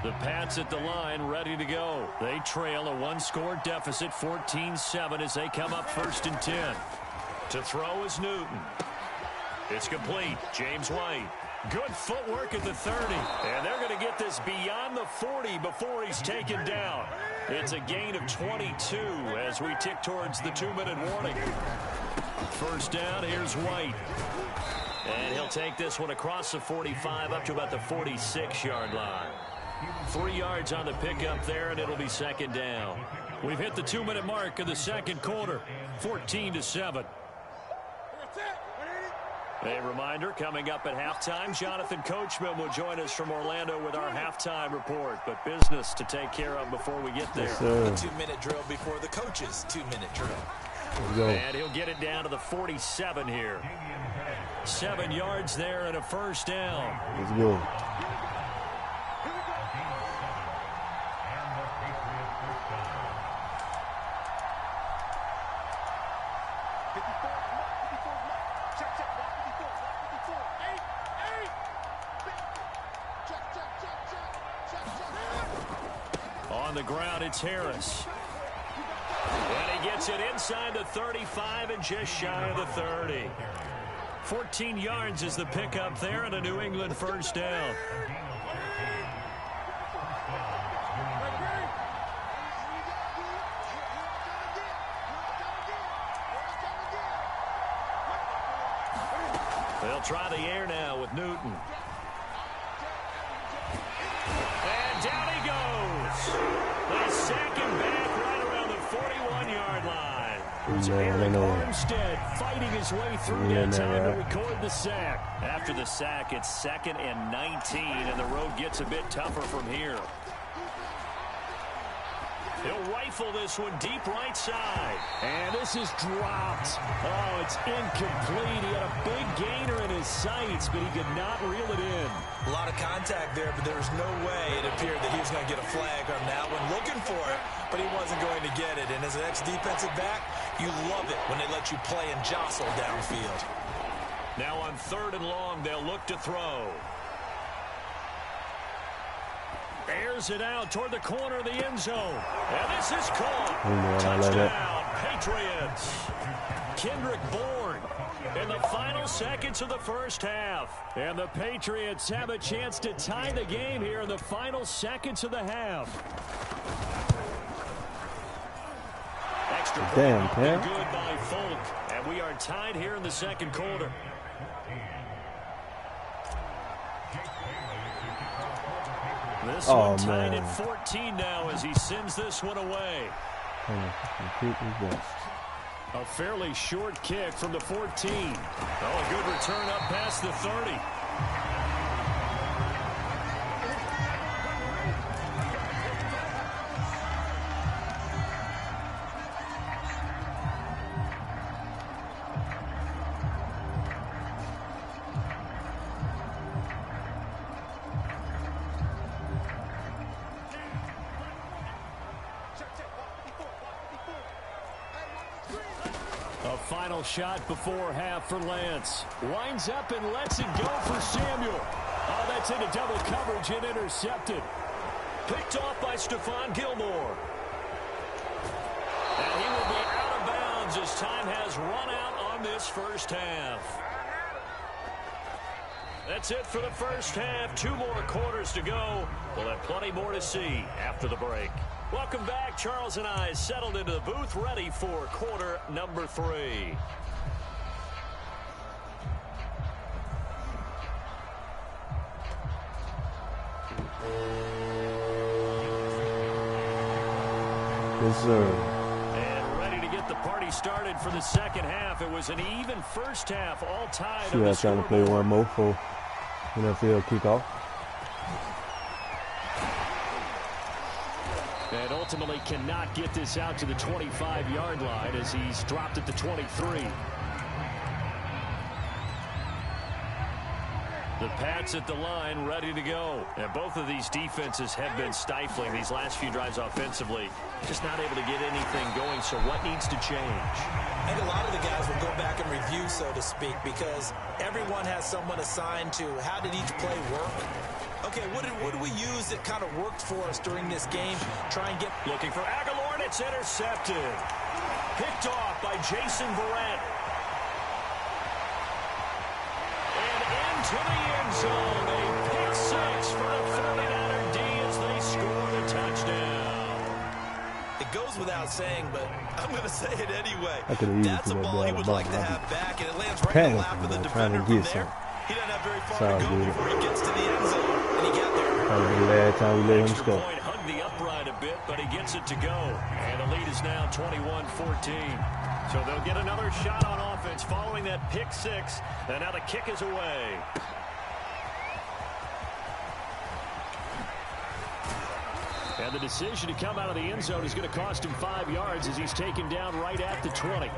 S1: The Pats at the line, ready to go. They trail a 1-score deficit, 14-7, as they come up 1st and 10. To throw is Newton. It's complete. James White. Good footwork at the 30. And they're going to get this beyond the 40 before he's taken down. It's a gain of 22 as we tick towards the 2-minute warning. First down, here's White. And he'll take this one across the 45 up to about the 46-yard line. 3 yards on the pickup there, and it'll be 2nd down. We've hit the 2-minute mark of the 2nd quarter, 14-7. A reminder, coming up at halftime, Jonathan Coachman will join us from Orlando with our halftime report. But business to take care of before we get there.
S5: Yes,
S2: a 2-minute drill before the coach's 2-minute drill.
S1: And he'll get it down to the 47 here. 7 yards there and a first down.
S5: Let's go.
S1: On the ground, it's Harris. And he gets it inside the 35 and just shy of the 30. 14 yards is the pickup there and a New England first down. They'll try the air now with Newton. And down he goes. They sack him back right around the 41-yard line. It's Eric Armstead fighting his way through that time to record the sack. After the sack, it's 2nd and 19, and the road gets a bit tougher from here. He'll rifle this one deep right side. And this is dropped. Oh, it's incomplete. He had a big gainer in his sights, but he could not reel it in.
S2: A lot of contact there, but there was no way it appeared that he was going to get a flag on that one. Looking for it, but he wasn't going to get it. And as an ex-defensive back, you love it when they let you play and jostle downfield.
S1: Now on 3rd and long, they'll look to throw. Airs it out toward the corner of the end zone. And this is caught. Touchdown, Patriots. Kendrick Bourne in the final seconds of the first half. And the Patriots have a chance to tie the game here in the final seconds of the half. Extra point good by Folk. And we are tied here in the 2nd quarter. This one tied at 14 now as he sends this one away. A fairly short kick from the 14. Oh, a good return up past the 30. final shot before half for Lance. Winds up and lets it go for Samuel. Oh, that's into double coverage and intercepted. Picked off by Stephon Gilmore. And he will be out of bounds as time has run out on this first half. That's it for the first half. 2 more quarters to go. We'll have plenty more to see after the break. Welcome back. Charles and I settled into the booth, ready for quarter number 3.
S5: Yes, sir.
S1: And ready to get the party started for the second half. It was an even first half, all tied.
S5: She was trying to play one more for NFL kickoff.
S1: And ultimately cannot get this out to the 25-yard line as he's dropped at the 23. The Pats at the line, ready to go. And both of these defenses have been stifling these last few drives offensively. Just not able to get anything going, so what needs to change?
S2: I think a lot of the guys will go back and review, so to speak, because everyone has someone assigned to how did each play work. Okay, what did we use that kind of worked for us during this game? Try and get...
S1: Looking for Aguilar, and it's intercepted. Picked off by Jason Verrett. To the end zone, a pick 6 for the 49er D as they score the touchdown.
S2: It goes without saying, but I'm going to say it anyway.
S5: That's
S2: a ball he would like to have back, and it lands right in the lap of the defender from there. He doesn't have very far to go before he gets to the end zone, and he got there.
S5: Probably the last time we let him score.
S1: Point hugged the upright a bit, but he gets it to go. And the lead is now 21-14. So they'll get another shot on offense following that pick 6. And now the kick is away. And the decision to come out of the end zone is going to cost him 5 yards as he's taken down right at the 20.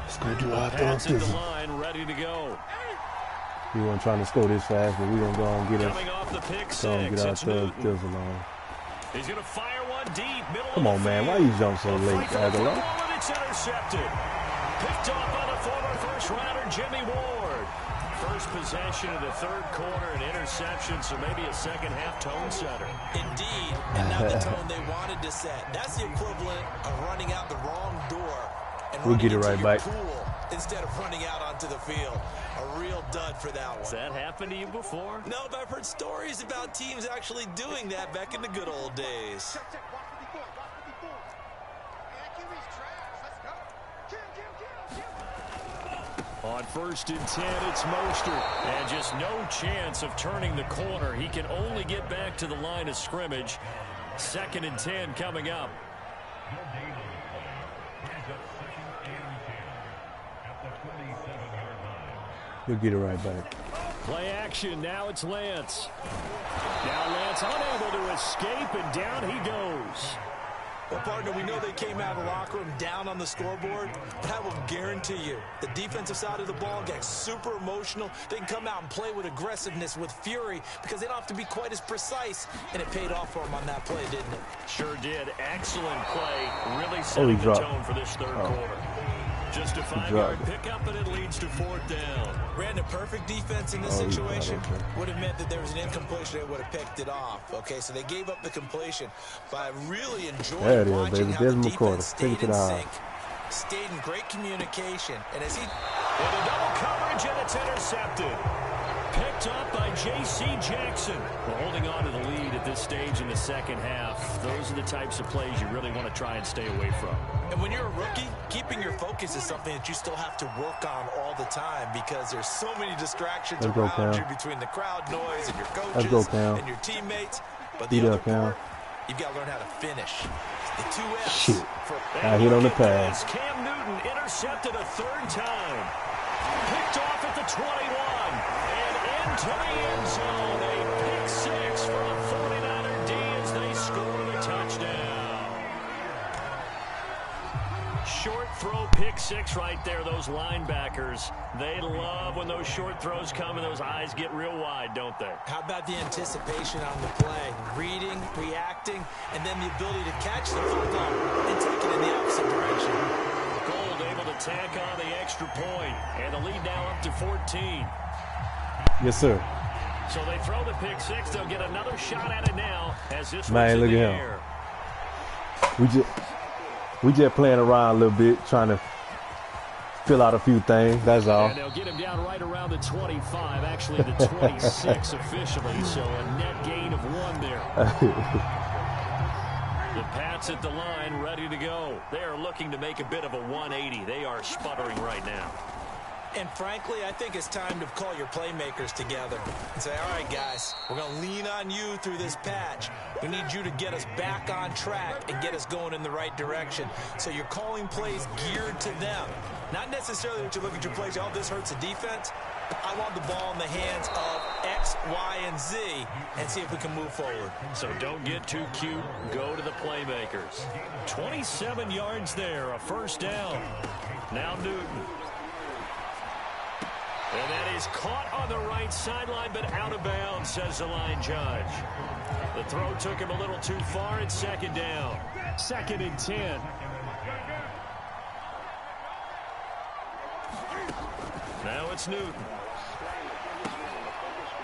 S5: Let's go do our
S1: Pats at the line, ready to go.
S5: We weren't trying to score this fast, but we're going to go and get it.
S1: Coming off the pick 6,
S5: get our
S1: it's Newton.
S5: along.
S1: He's going to fire one deep, middle
S5: Come on, man. Why you jump so late, Aguilar?
S1: It's intercepted. Picked off by the former first-rounder, Jimmy Ward. First possession of the third quarter, an interception, so maybe a second-half tone setter.
S2: Indeed, and not the tone they wanted to set. That's the equivalent of running out the wrong door and
S5: we'll get it right back.
S2: Pool instead of running out onto the field. A real dud for that one.
S1: Has that happened to you before?
S2: No, but I've heard stories about teams actually doing that back in the good old days.
S1: On 1st and 10, it's Mostert. And just no chance of turning the corner. He can only get back to the line of scrimmage. 2nd and 10 coming up.
S5: We'll get it right back.
S1: Play action. Now it's Lance. Now Lance unable to escape, and down he goes.
S2: Well, partner, we know they came out of the locker room down on the scoreboard, but I will guarantee you the defensive side of the ball gets super emotional. They can come out and play with aggressiveness, with fury, because they don't have to be quite as precise, and it paid off for them on that play, didn't it?
S1: Sure did. Excellent play. Really setting the tone for this third quarter. Just a 5-yard pickup, and it leads to 4th down.
S2: Ran a perfect defense in this situation. Would have meant that there was an incompletion. They would have picked it off. Okay, so they gave up the completion. But I really enjoyed watching how the defense stayed in sync, stayed in great communication. And as he...
S1: With a double coverage, and it's intercepted. Picked up by J.C. Jackson. Well, holding on to the lead at this stage in the second half. Those are the types of plays you really want to try and stay away from.
S2: And when you're a rookie, keeping your focus is something that you still have to work on all the time because there's so many distractions around you between the crowd noise and your coaches and your teammates. But the other part, you've got to learn how to finish. The 2 F's.
S5: Shit. I hit on the pass.
S1: Cam Newton intercepted a 3rd time. Picked off at the 21. To the end zone, a pick 6 for a 49er D as they score the touchdown. Short throw pick six right there, those linebackers. They love when those short throws come and those eyes get real wide, don't they?
S2: How about the anticipation on the play? Reading, reacting, and then the ability to catch the football and take it in the opposite direction.
S1: Gold able to tack on the extra point, and the lead now up to 14.
S5: Yes, sir.
S1: So they throw the pick six. They'll get another shot at it now as this
S5: Man,
S1: one's in
S5: look
S1: the
S5: at him.
S1: air.
S5: We just playing around a little bit, trying to fill out a few things. That's all.
S1: And they'll get him down right around the 25, actually the 26 officially, so a net gain of 1 there. The Pats at the line, ready to go. They are looking to make a bit of a 180. They are sputtering right now.
S2: And frankly, I think it's time to call your playmakers together and say, all right, guys, we're going to lean on you through this patch. We need you to get us back on track and get us going in the right direction. So you're calling plays geared to them. Not necessarily that you look at your plays, oh, this hurts the defense. I want the ball in the hands of X, Y, and Z and see if we can move forward.
S1: So don't get too cute. Go to the playmakers. 27 yards there, a first down. Now Newton. And that is caught on the right sideline, but out of bounds, says the line judge. The throw took him a little too far. It's second down. 2nd and 10. Now it's Newton.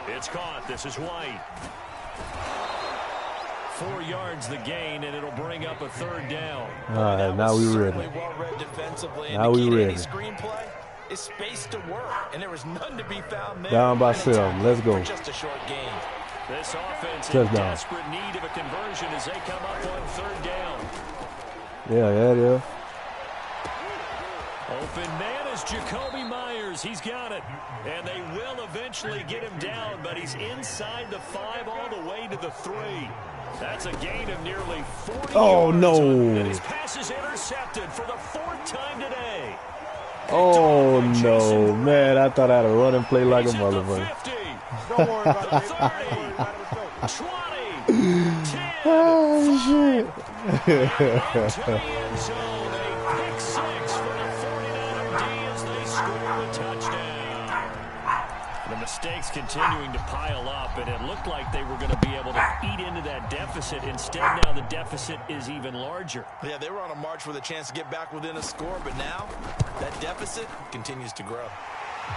S1: It's caught. This is White. 4 yards the gain, and it'll bring up a third down.
S5: All right, now we ready.
S2: Well read defensively.
S5: Now we ready.
S2: Screenplay is space to work, and there was none to be found there.
S5: Down by 7. Let's go.
S2: Just a short gain.
S1: This offense in
S5: Touchdown.
S1: desperate need of a conversion as they come up on third down.
S5: Yeah.
S1: Open man is Jacoby Myers. He's got it. And they will eventually get him down, but he's inside the 5 all the way to the 3. That's a gain of nearly 40
S5: Oh,
S1: yards.
S5: no.
S1: And his pass is intercepted for the 4th time today.
S5: Oh, no. Man, I thought I had a running play like a
S1: He's at the
S5: motherfucker.
S1: 50.
S4: Don't worry about
S1: The
S4: it.
S1: 30. 20. 10.
S5: Oh, shit.
S1: Into the end zone. A pick 6 for the 49er D as they score the touchdown. The mistakes continuing to pile up, and it looked like they were going to be able to eat into that deficit. Instead, now the deficit is even larger.
S2: Yeah, they were on a march with a chance to get back within a score, but now that deficit continues to grow.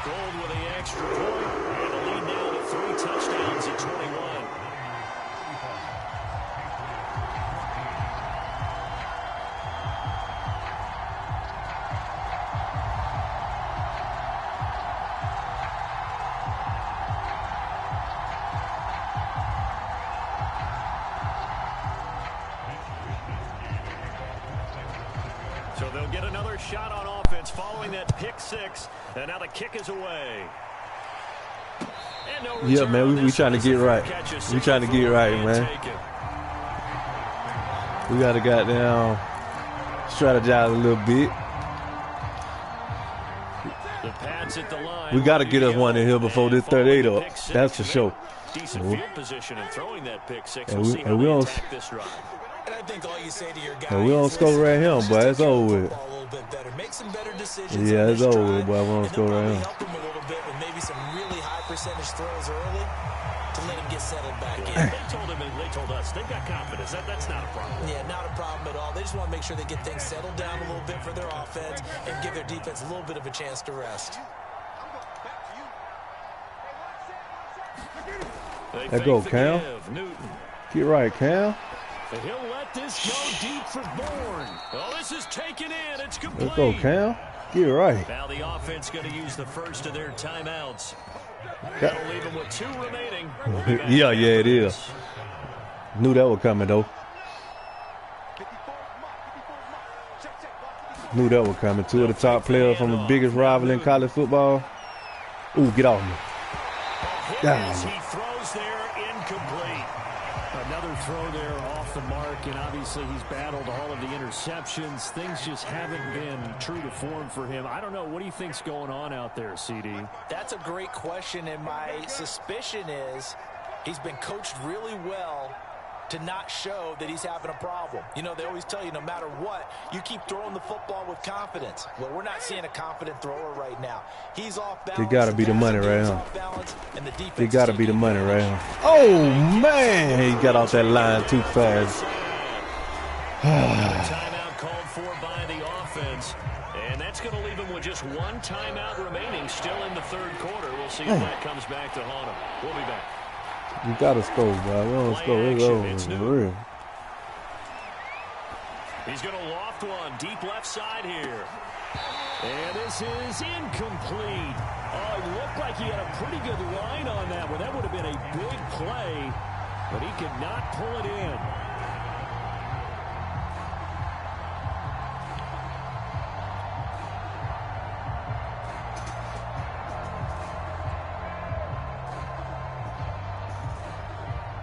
S1: Gold with the extra point, and the lead now to 3 touchdowns at 21. So they'll get another shot on offense following that pick 6, and now the kick is away. And no
S5: Yeah,
S1: return
S5: man,
S1: on
S5: we
S1: this
S5: trying to
S1: one.
S5: get
S1: It's a
S5: right.
S1: fair catch, a
S5: We trying to get
S1: single
S5: right,
S1: and
S5: man.
S1: take it.
S5: We got to goddamn strategize a little bit.
S1: The Pats at the line.
S5: We got to get us one in here before this 38 up.
S1: Pick 6,
S5: That's for sure.
S1: Decent
S5: And we-
S1: field position and throwing that pick 6.
S5: and
S1: We'll
S5: we-
S1: see
S5: and
S1: how
S5: we
S1: they
S5: don't-
S1: attack this drive.
S2: And I think all you say to your guys
S5: And we don't
S2: is,
S5: score
S2: listen,
S5: right here,
S2: let's
S5: boy.
S2: just
S5: It's
S2: take care of
S5: over
S2: the
S5: with.
S2: football a little bit better. Make some better decisions
S5: Yeah,
S2: on
S5: it's
S2: this
S5: over
S2: drive,
S5: with, boy. We don't
S2: and
S5: score
S2: they'll
S5: right
S2: probably
S5: here.
S2: help them a little bit with maybe some really high percentage throws early to let him get settled back in.
S1: They told us they've got confidence. That's not a problem.
S2: Yeah, not a problem at all. They just want to make sure they get things settled down a little bit for their offense and give their defense a little bit of a chance to rest.
S1: They
S5: There go,
S1: fake the
S5: Cam.
S1: give. Newton.
S5: Get right, Cam.
S1: And he'll let this go deep for Bourne. Oh, this is taken in. It's complete.
S5: Let's go, Cam. Get right.
S1: Now the offense going to use the first of their timeouts.
S5: Yeah.
S1: That'll leave them with 2 remaining. We'll be back
S5: Yeah,
S1: after
S5: it
S1: this.
S5: is. Knew that was coming, though. Knew that was coming. 2 of the top players from the biggest rival in college football. Ooh, get off me.
S1: Hit
S5: Damn.
S1: as he throws there, incomplete.
S3: Another throw there off the mark, and obviously he's battled all of the interceptions. Things just haven't been true to form for him. I don't know. What do you think's going on out there, CD?
S2: That's a great question, and my suspicion is he's been coached really well to not show that he's having a problem. You know, they always tell you no matter what, you keep throwing the football with confidence. Well, we're not seeing a confident thrower right now. He's off balance.
S5: They got to be the money right now. They got to be the money right now. Oh, man. He got off that line too fast.
S1: Timeout called for by the offense. And that's going to leave him with just one timeout remaining still in the third quarter. We'll see if that comes back to haunt him. We'll be back.
S5: You got to score, bro. We don't score. It's over. It's real.
S1: He's going to loft one deep left side here. And this is incomplete. Oh, it looked like he had a pretty good line on that one. That would have been a big play, but he could not pull it in.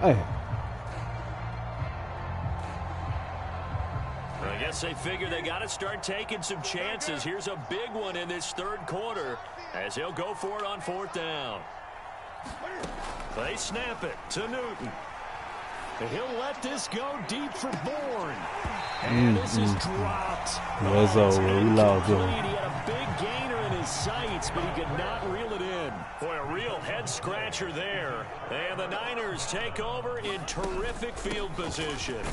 S5: Hey.
S1: I guess they figure they got to start taking some chances. Here's a big one in this third quarter as he'll go for it on fourth down. They snap it to Newton. He'll let this go deep for Bourne. And this is dropped.
S5: That's over. We lost him.
S1: He had a big gainer in his sights, but he could not reel it in. Boy, a real head-scratcher there. And the Niners take over in terrific field position.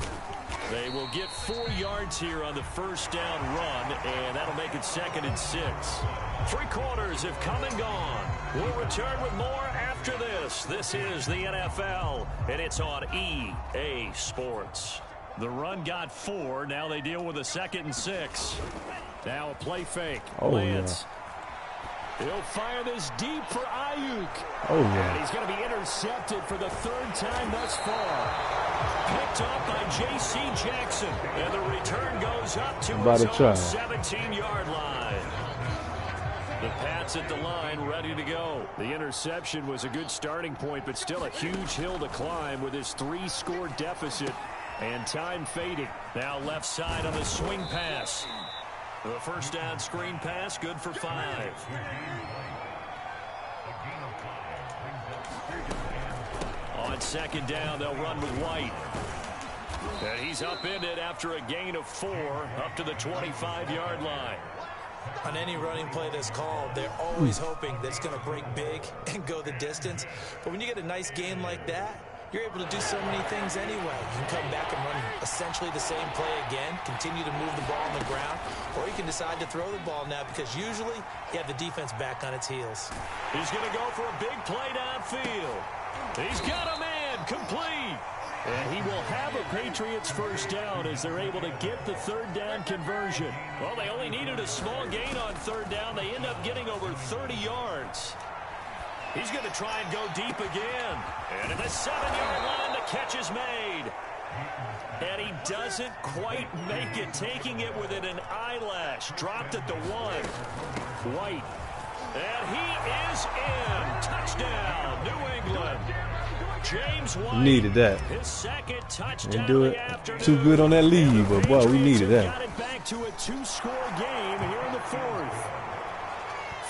S1: They will get 4 yards here on the first down run, and that'll make it 2nd and 6. 3 quarters have come and gone. We'll return with more after this. This is the NFL, and it's on EA Sports. The run got 4. Now they deal with a 2nd and 6. Now a play fake.
S5: Oh,
S1: Lance. Yeah. He'll fire this deep for Ayuk.
S5: Oh, yeah.
S1: And he's going to be intercepted for the 3rd time thus far. Picked up by J.C. Jackson. And the return goes up to his own 17-yard line. The Pats at the line, ready to go. The interception was a good starting point, but still a huge hill to climb with his 3-score deficit. And time fading. Now left side on the swing pass. The first down screen pass, good for 5. On 2nd down, they'll run with White. And he's upended after a gain of 4 up to the 25-yard line.
S2: On any running play that's called, they're always hoping that it's going to break big and go the distance. But when you get a nice game like that, you're able to do so many things anyway. You can come back and run essentially the same play again, continue to move the ball on the ground, or you can decide to throw the ball now because usually you have the defense back on its heels.
S1: He's going to go for a big play downfield. He's got a man complete. And he will have a Patriots first down as they're able to get the 3rd down conversion. Well, they only needed a small gain on 3rd down. They end up getting over 30 yards. He's going to try and go deep again. And at the 7-yard line, the catch is made. And he doesn't quite make it, taking it within an eyelash. Dropped at the 1. White. And he is in. Touchdown, New England. James White.
S5: Needed that.
S1: His 2nd touchdown.
S5: Didn't do it too good on that lead, but boy, we needed that.
S1: Got it back to a 2-score game here in the 4th.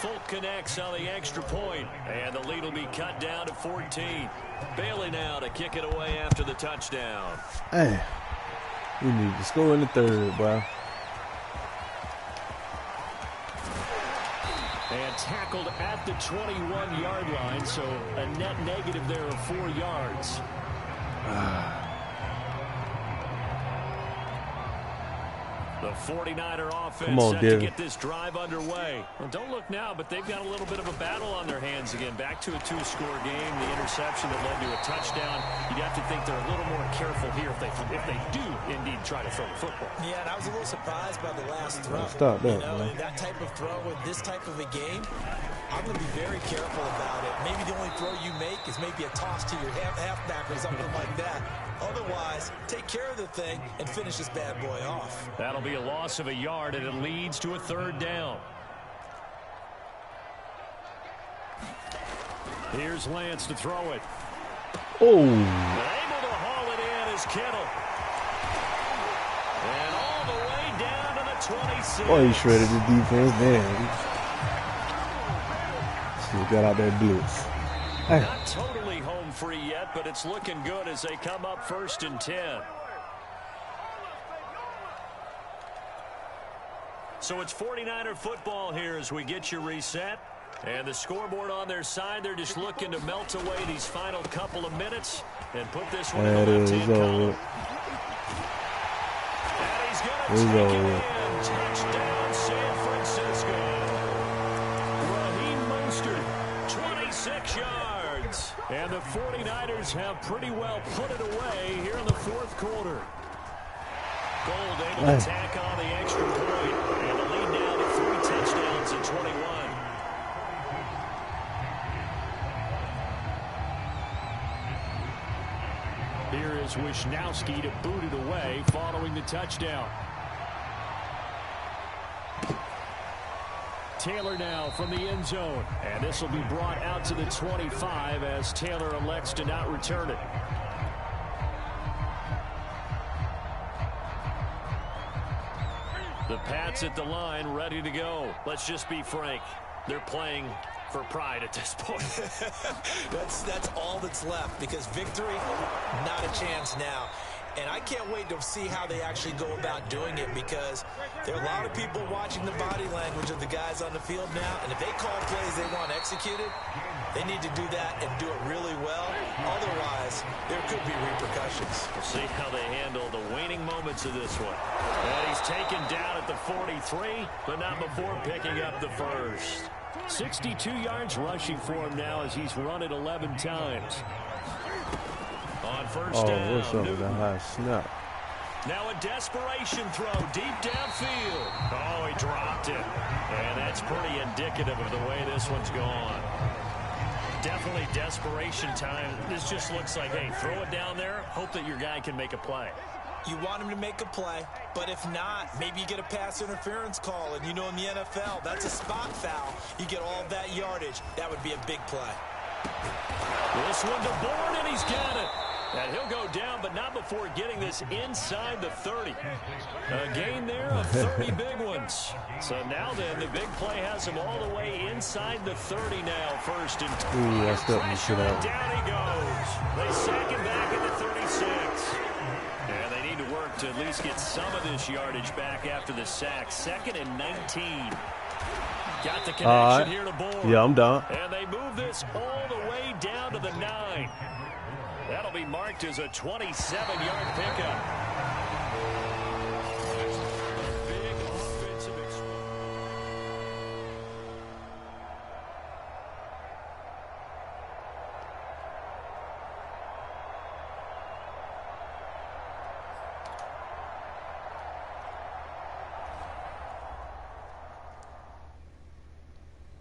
S1: FAULKN connects on the extra point, and the lead will be cut down to 14. Bailey now to kick it away after the touchdown.
S5: Hey, we need to score in the 3rd, bro.
S1: And tackled at the 21-yard line, so a net negative there of 4 yards. The 49er offense set to get this drive underway. Well, don't look now, but they've got a little bit of a battle on their hands again. Back to a 2-score game. The interception that led to a touchdown. You'd have to think they're a little more careful here if they do indeed try to throw the football.
S2: Yeah, and I was a little surprised by the last throw.
S5: Stop that,
S2: that type of throw with this type of a game, I'm going to be very careful about it. Maybe the only throw you make is maybe a toss to your halfback or something like that. Otherwise, take care of the thing and finish this bad boy off.
S1: That'll be a loss of a yard, and it leads to a 3rd down. Here's Lance to throw it.
S5: Oh.
S1: Able to haul it in is Kittle. And all the way down to the 26.
S5: Boy, he shredded the defense. Damn. Still got out that blitz.
S1: Not totally home free yet, but it's looking good as they come up 1st and 10. So it's 49er football here as we get you reset. And the scoreboard on their side, they're just looking to melt away these final couple of minutes and put this one in the left-hand column. And he's going to take it in. Touchdown, San Francisco. Raheem Mostert, 26 yards. And the 49ers have pretty well put it away here in the 4th quarter. Gold able to tack on the extra point. And the lead now to 3 touchdowns at 21. Here is Wisnowski to boot it away following the touchdown. Taylor now from the end zone. And this will be brought out to the 25 as Taylor elects to not return it. The Pats at the line, ready to go. Let's just be frank. They're playing for pride at this point.
S2: That's all that's left, because victory, not a chance now. And I can't wait to see how they actually go about doing it, because there are a lot of people watching the body language of the guys on the field now, and if they call plays they want executed, they need to do that and do it really well. Otherwise, there could be repercussions.
S1: We'll see how they handle the waning moments of this one. And he's taken down at the 43, but not before picking up the first. 62 yards rushing for him now as he's run it 11 times. On first down,
S5: what's up with that high snap?
S1: Now a desperation throw deep downfield. Oh, he dropped it. And that's pretty indicative of the way this one's gone. Definitely desperation time. This just looks like, hey, throw it down there, hope that your guy can make a play.
S2: You want him to make a play, but if not, maybe you get a pass interference call. And you know in the NFL, that's a spot foul. You get all that yardage. That would be a big play.
S1: This one to Bourne, and he's got it. And he'll go down, but not before getting this inside the 30. A gain there of 30 big ones. So now then, the big play has him all the way inside the 30 now, 1st and 2.
S5: Ooh, that's
S1: Pressure, and down he goes. They sack him back at the 36. And they need to work to at least get some of this yardage back after the sack. 2nd and 19. Got the connection here to Bourne.
S5: Yeah, I'm done.
S1: And they move this all the way down to the 9. That'll be marked as a 27-yard pickup. Big offensive explosion.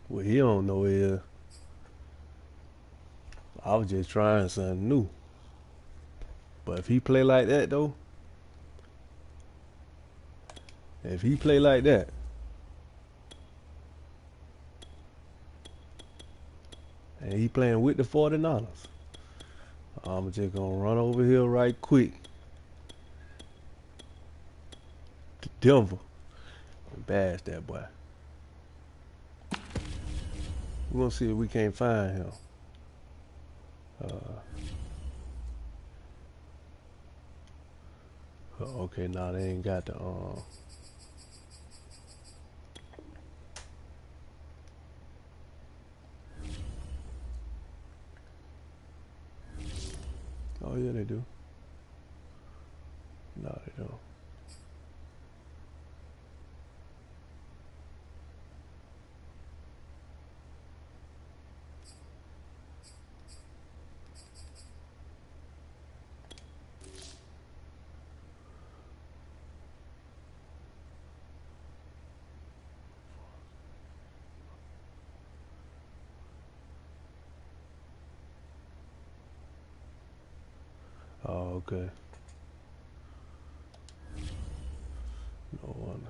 S5: What he don't know is I was just trying something new. But if he play like that, though, if he play like that, and he playing with the 49ers, I'm just going to run over here right quick to Denver and bash that boy. We're going to see if we can't find him. Okay, now they ain't got the oh yeah, they do. No, they don't. Oh, okay. No wonder.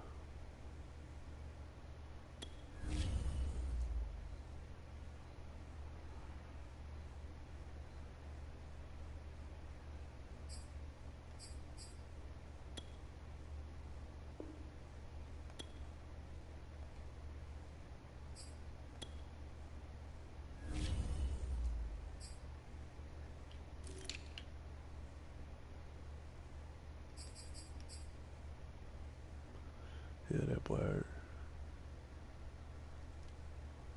S5: Yeah, that boy hurt.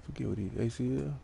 S5: Forget what he ACL.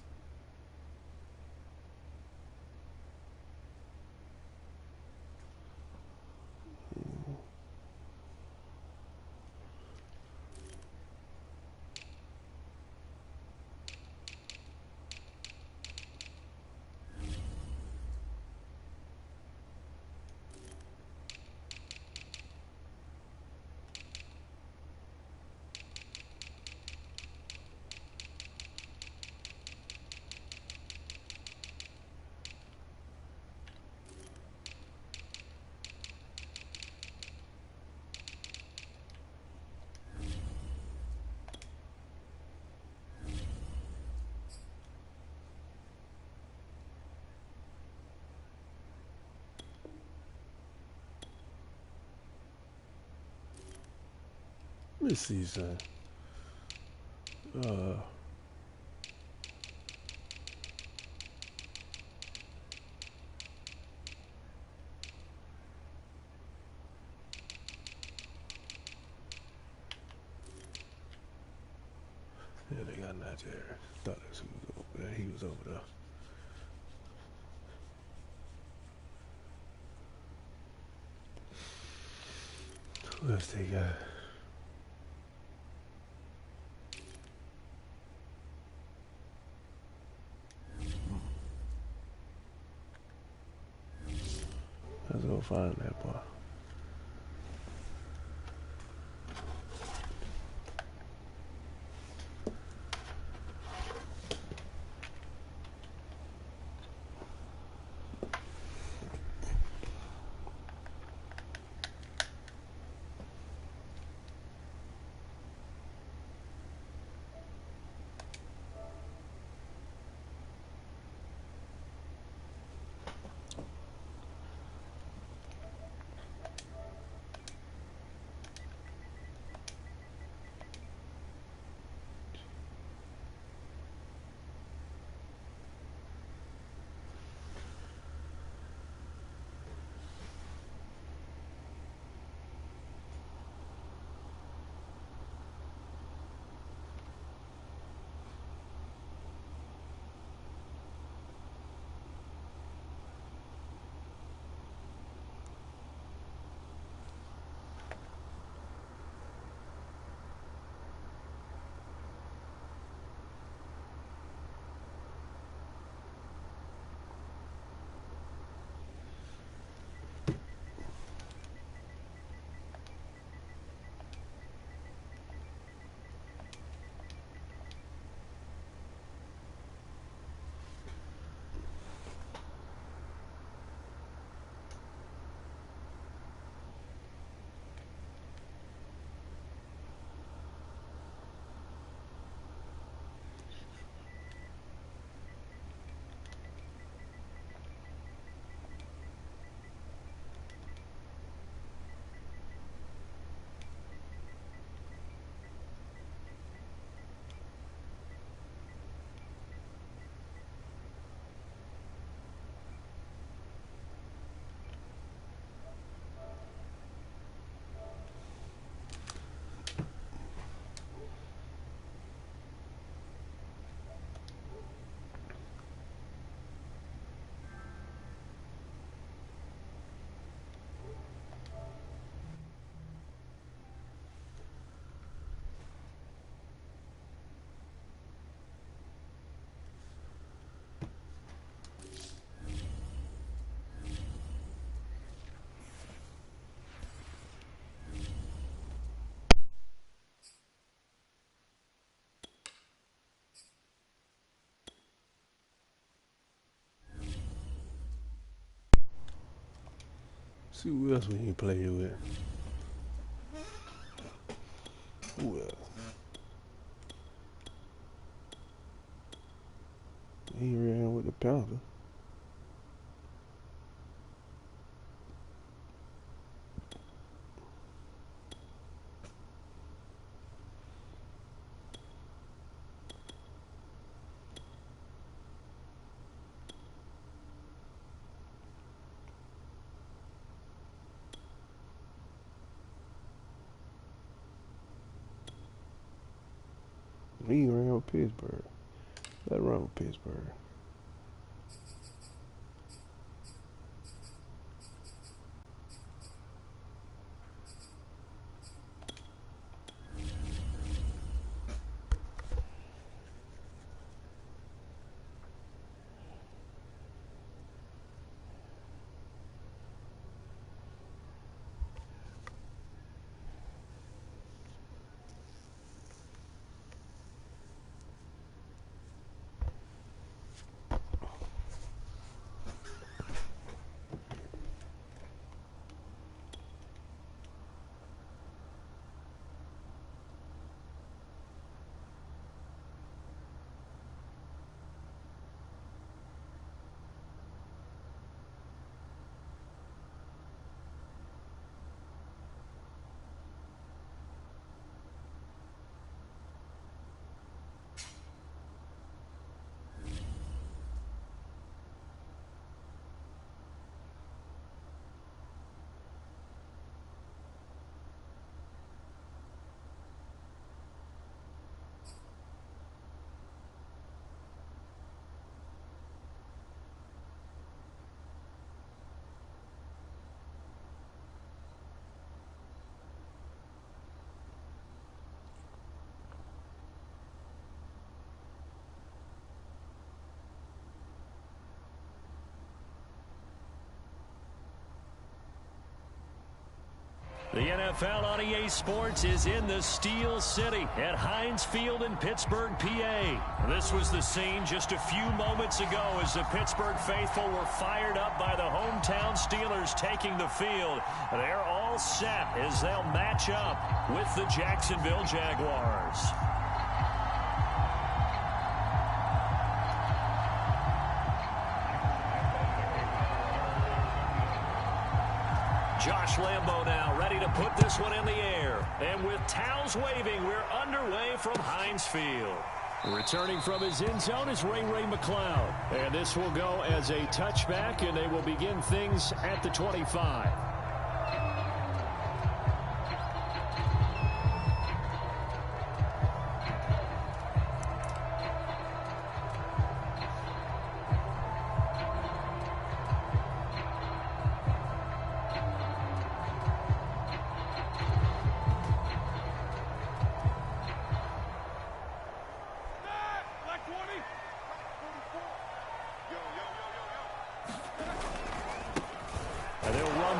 S5: Let me see, son. Yeah, they got Najee there. Thought that's who was over there. He was over there. Who else they got? Let's go find that boy. See who else we ain't played with. Who else? He ran with the Panther. He ran with Pittsburgh. Let's run with Pittsburgh.
S1: The NFL on EA Sports is in the Steel City at Heinz Field in Pittsburgh, PA. This was the scene just a few moments ago as the Pittsburgh faithful were fired up by the hometown Steelers taking the field. They're all set as they'll match up with the Jacksonville Jaguars. Josh Lambo now ready to put this one in the air. And with towels waving, we're underway from Heinz Field. Returning from his end zone is Ray McLeod. And this will go as a touchback, and they will begin things at the 25.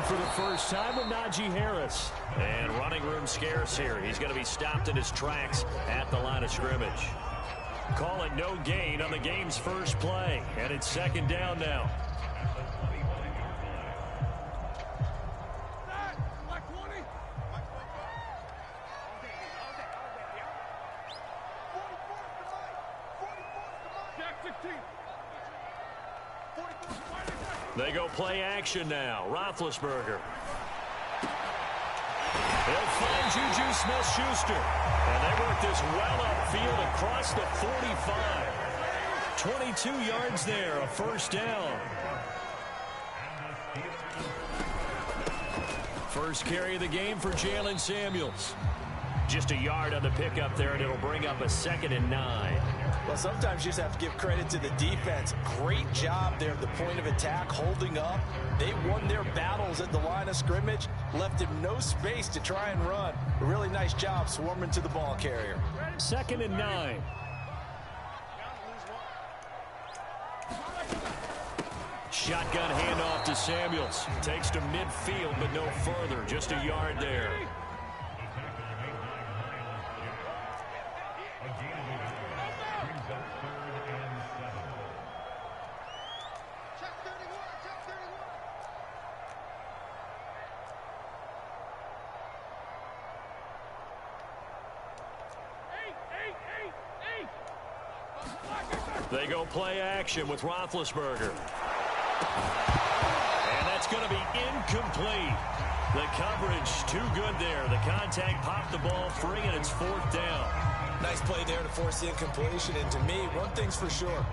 S1: For the first time with Najee Harris. And running room scarce here. He's going to be stopped in his tracks at the line of scrimmage. Call it no gain on the game's first play. And it's second down now. They go play action now. Roethlisberger. They'll find Juju Smith-Schuster. And they work this well upfield across the 45. 22 yards there, a first down. First carry of the game for Jalen Samuels. Just a yard on the pickup there, and it'll bring up a 2nd and 9.
S2: Well, sometimes you just have to give credit to the defense. Great job there at the point of attack, holding up. They won their battles at the line of scrimmage, left him no space to try and run. A really nice job swarming to the ball carrier.
S1: 2nd and 9. Shotgun handoff to Samuels. Takes to midfield, but no further. Just a yard there. They go play action with Roethlisberger. And that's going to be incomplete. The coverage too good there. The contact popped the ball free, and it's 4th down.
S2: Nice play there to force the incompletion. And to me, one thing's for sure.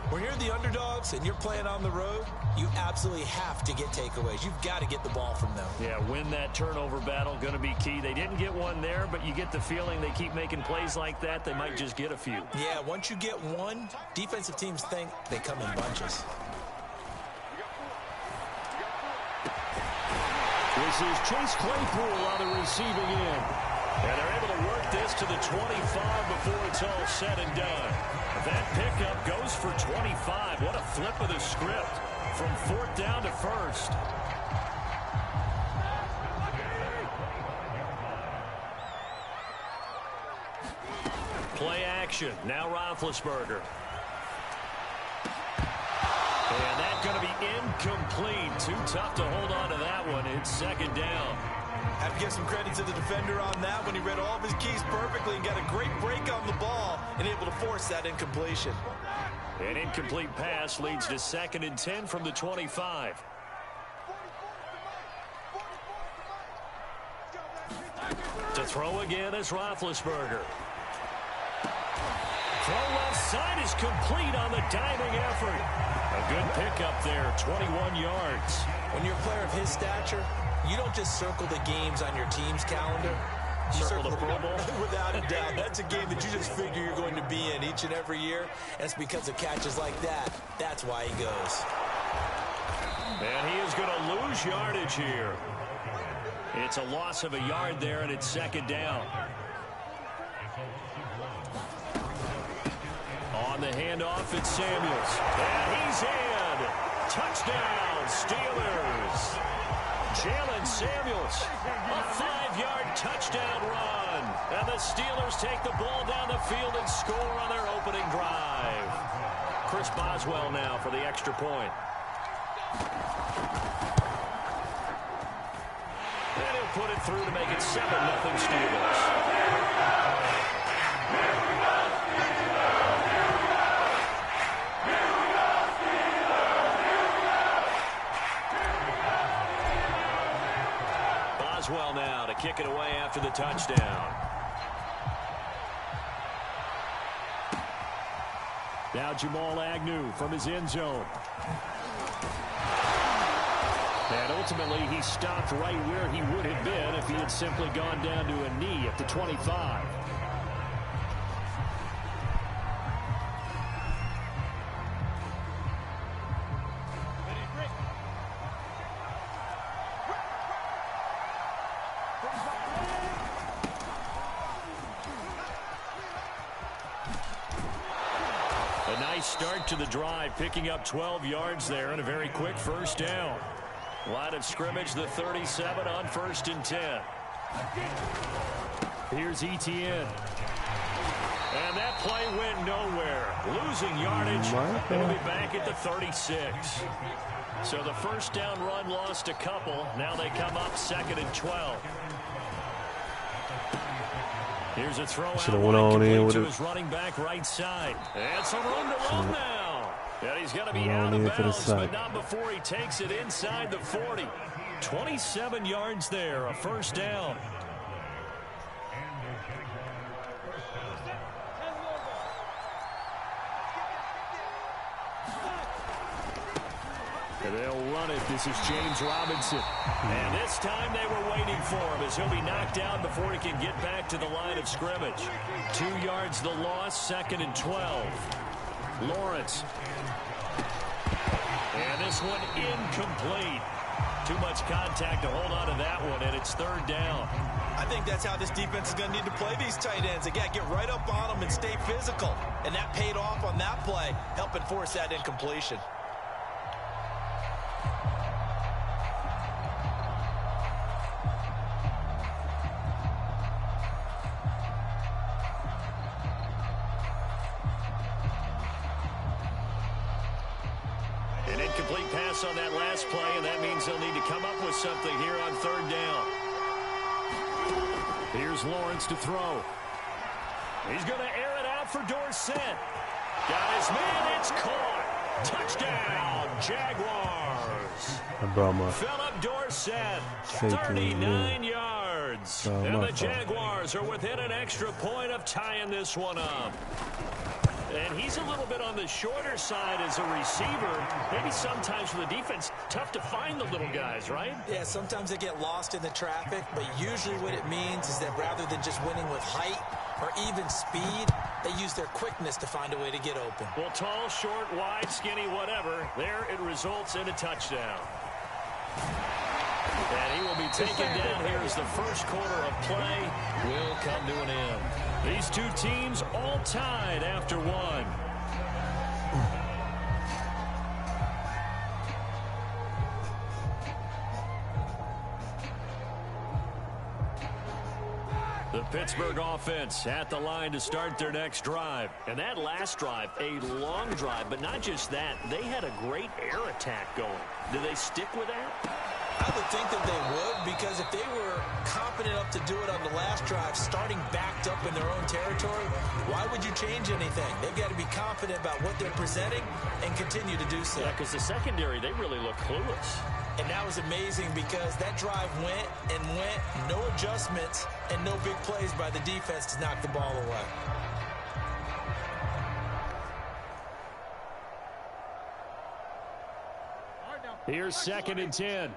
S2: When you're the underdogs and you're playing on the road, you absolutely have to get takeaways. You've got to get the ball from them.
S1: Yeah, win that turnover battle, going to be key. They didn't get one there, but you get the feeling they keep making plays like that, they might just get a few.
S2: Yeah, once you get one, defensive teams think they come in bunches.
S1: This is Chase Claypool on the receiving end. And they're able to work this to the 25 before it's all said and done. That pickup goes for 25. What a flip of the script from 4th down to 1st. Play action. Now Roethlisberger. And that's going to be incomplete. Too tough to hold on to that one. It's 2nd down.
S2: Have to give some credit to the defender on that when he read all of his keys perfectly and got a great break on the ball and able to force that incompletion.
S1: An incomplete pass leads to 2nd and 10 from the 25. To throw again is Roethlisberger. Throw left side is complete on the diving effort. A good pickup there, 21 yards.
S2: When you're a player of his stature, you don't just circle the games on your team's calendar. You
S1: circle the Pro Bowl?
S2: Without a doubt. That's a game that you just figure you're going to be in each and every year. And it's because of catches like that. That's why he goes.
S1: And he is going to lose yardage here. It's a loss of a yard there, and it's 2nd down. On the handoff, it's Samuels. And he's in. Touchdown, Steelers. Jalen Samuels, a 5-yard touchdown run. And the Steelers take the ball down the field and score on their opening drive. Chris Boswell now for the extra point. And he'll put it through to make it 7-0 Steelers. Boswell now to kick it away after the touchdown. Now Jamal Agnew from his end zone. And ultimately he stopped right where he would have been if he had simply gone down to a knee at the 25. A nice start to the drive, picking up 12 yards there and a very quick 1st down. Line of scrimmage, the 37 on 1st and 10. Here's Etienne. And that play went nowhere. Losing yardage. It'll be back at the 36. So the 1st down run lost a couple. Now they come up 2nd and 12. Here's a throw out to his running back right side. And some room to run now. And he's going to be out of bounds, but not before he takes it inside the 40. 27 yards there, a 1st down. And they'll run it. This is James Robinson. And this time they were waiting for him as he'll be knocked down before he can get back to the line of scrimmage. 2 yards the loss, 2nd and 12. Lawrence. And this one incomplete. Too much contact to hold on to that one, and it's 3rd down.
S2: I think that's how this defense is going to need to play these tight ends. They got to get right up on them and stay physical. And that paid off on that play, helping force that incompletion.
S1: An incomplete pass on that last play, and that means they'll need to come up with something here on 3rd down. Here's Lawrence to throw. He's going to air it out for Dorsett. Got his man, it's caught. Touchdown, Jaguars.
S5: I brought my
S1: Philip Dorsett, 39 yards. yards. And the Jaguars are within an extra point of tying this one up. And he's a little bit on the shorter side as a receiver. Maybe sometimes for the defense, tough to find the little guys, right?
S2: Yeah, sometimes they get lost in the traffic, but usually what it means is that rather than just winning with height or even speed, they use their quickness to find a way to get open.
S1: Well, tall, short, wide, skinny, whatever, there it results in a touchdown. And he will be taken down here as the first quarter of play will come to an end. These two teams all tied after one. The Pittsburgh offense at the line to start their next drive. And that last drive, a long drive, but not just that. They had a great air attack going. Do they stick with that?
S2: I would think that they would, because if they were confident enough to do it on the last drive, starting backed up in their own territory, why would you change anything? They've got to be confident about what they're presenting and continue to do so.
S1: Yeah, because the secondary, they really look clueless.
S2: And that was amazing because that drive went and went, no adjustments and no big plays by the defense to knock the ball away.
S1: Here's 2nd and 10.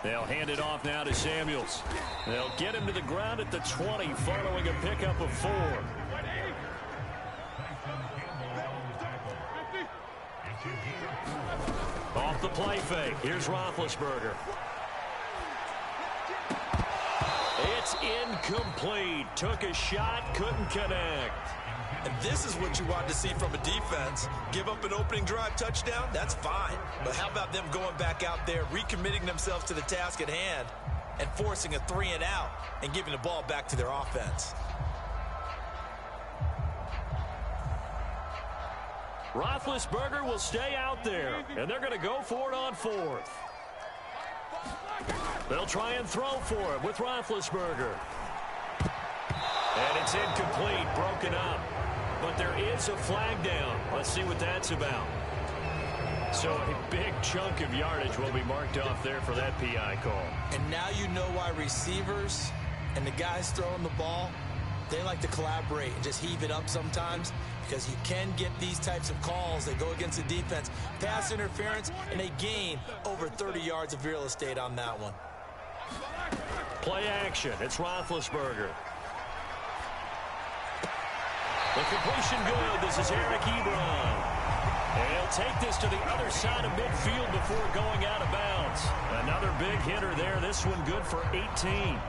S1: They'll hand it off now to Samuels. They'll get him to the ground at the 20 following a pickup of 4. Off the play fake. Here's Roethlisberger. It's incomplete. Took a shot, couldn't connect.
S2: And this is what you want to see from a defense. Give up an opening drive touchdown, that's fine. But how about them going back out there, recommitting themselves to the task at hand, and forcing a 3 and out and giving the ball back to their offense?
S1: Roethlisberger will stay out there, and they're going to go for it on 4th. They'll try and throw for it with Roethlisberger. And it's incomplete, broken up. But there is a flag down. Let's see what that's about. So a big chunk of yardage will be marked off there for that PI call.
S2: And now you know why receivers and the guys throwing the ball, they like to collaborate and just heave it up sometimes, because you can get these types of calls that go against the defense. Pass interference, and they gain over 30 yards of real estate on that one.
S1: Play action. It's Roethlisberger. The completion good. This is Eric Ebron. And he'll take this to the other side of midfield before going out of bounds. Another big hitter there. This one good for 18.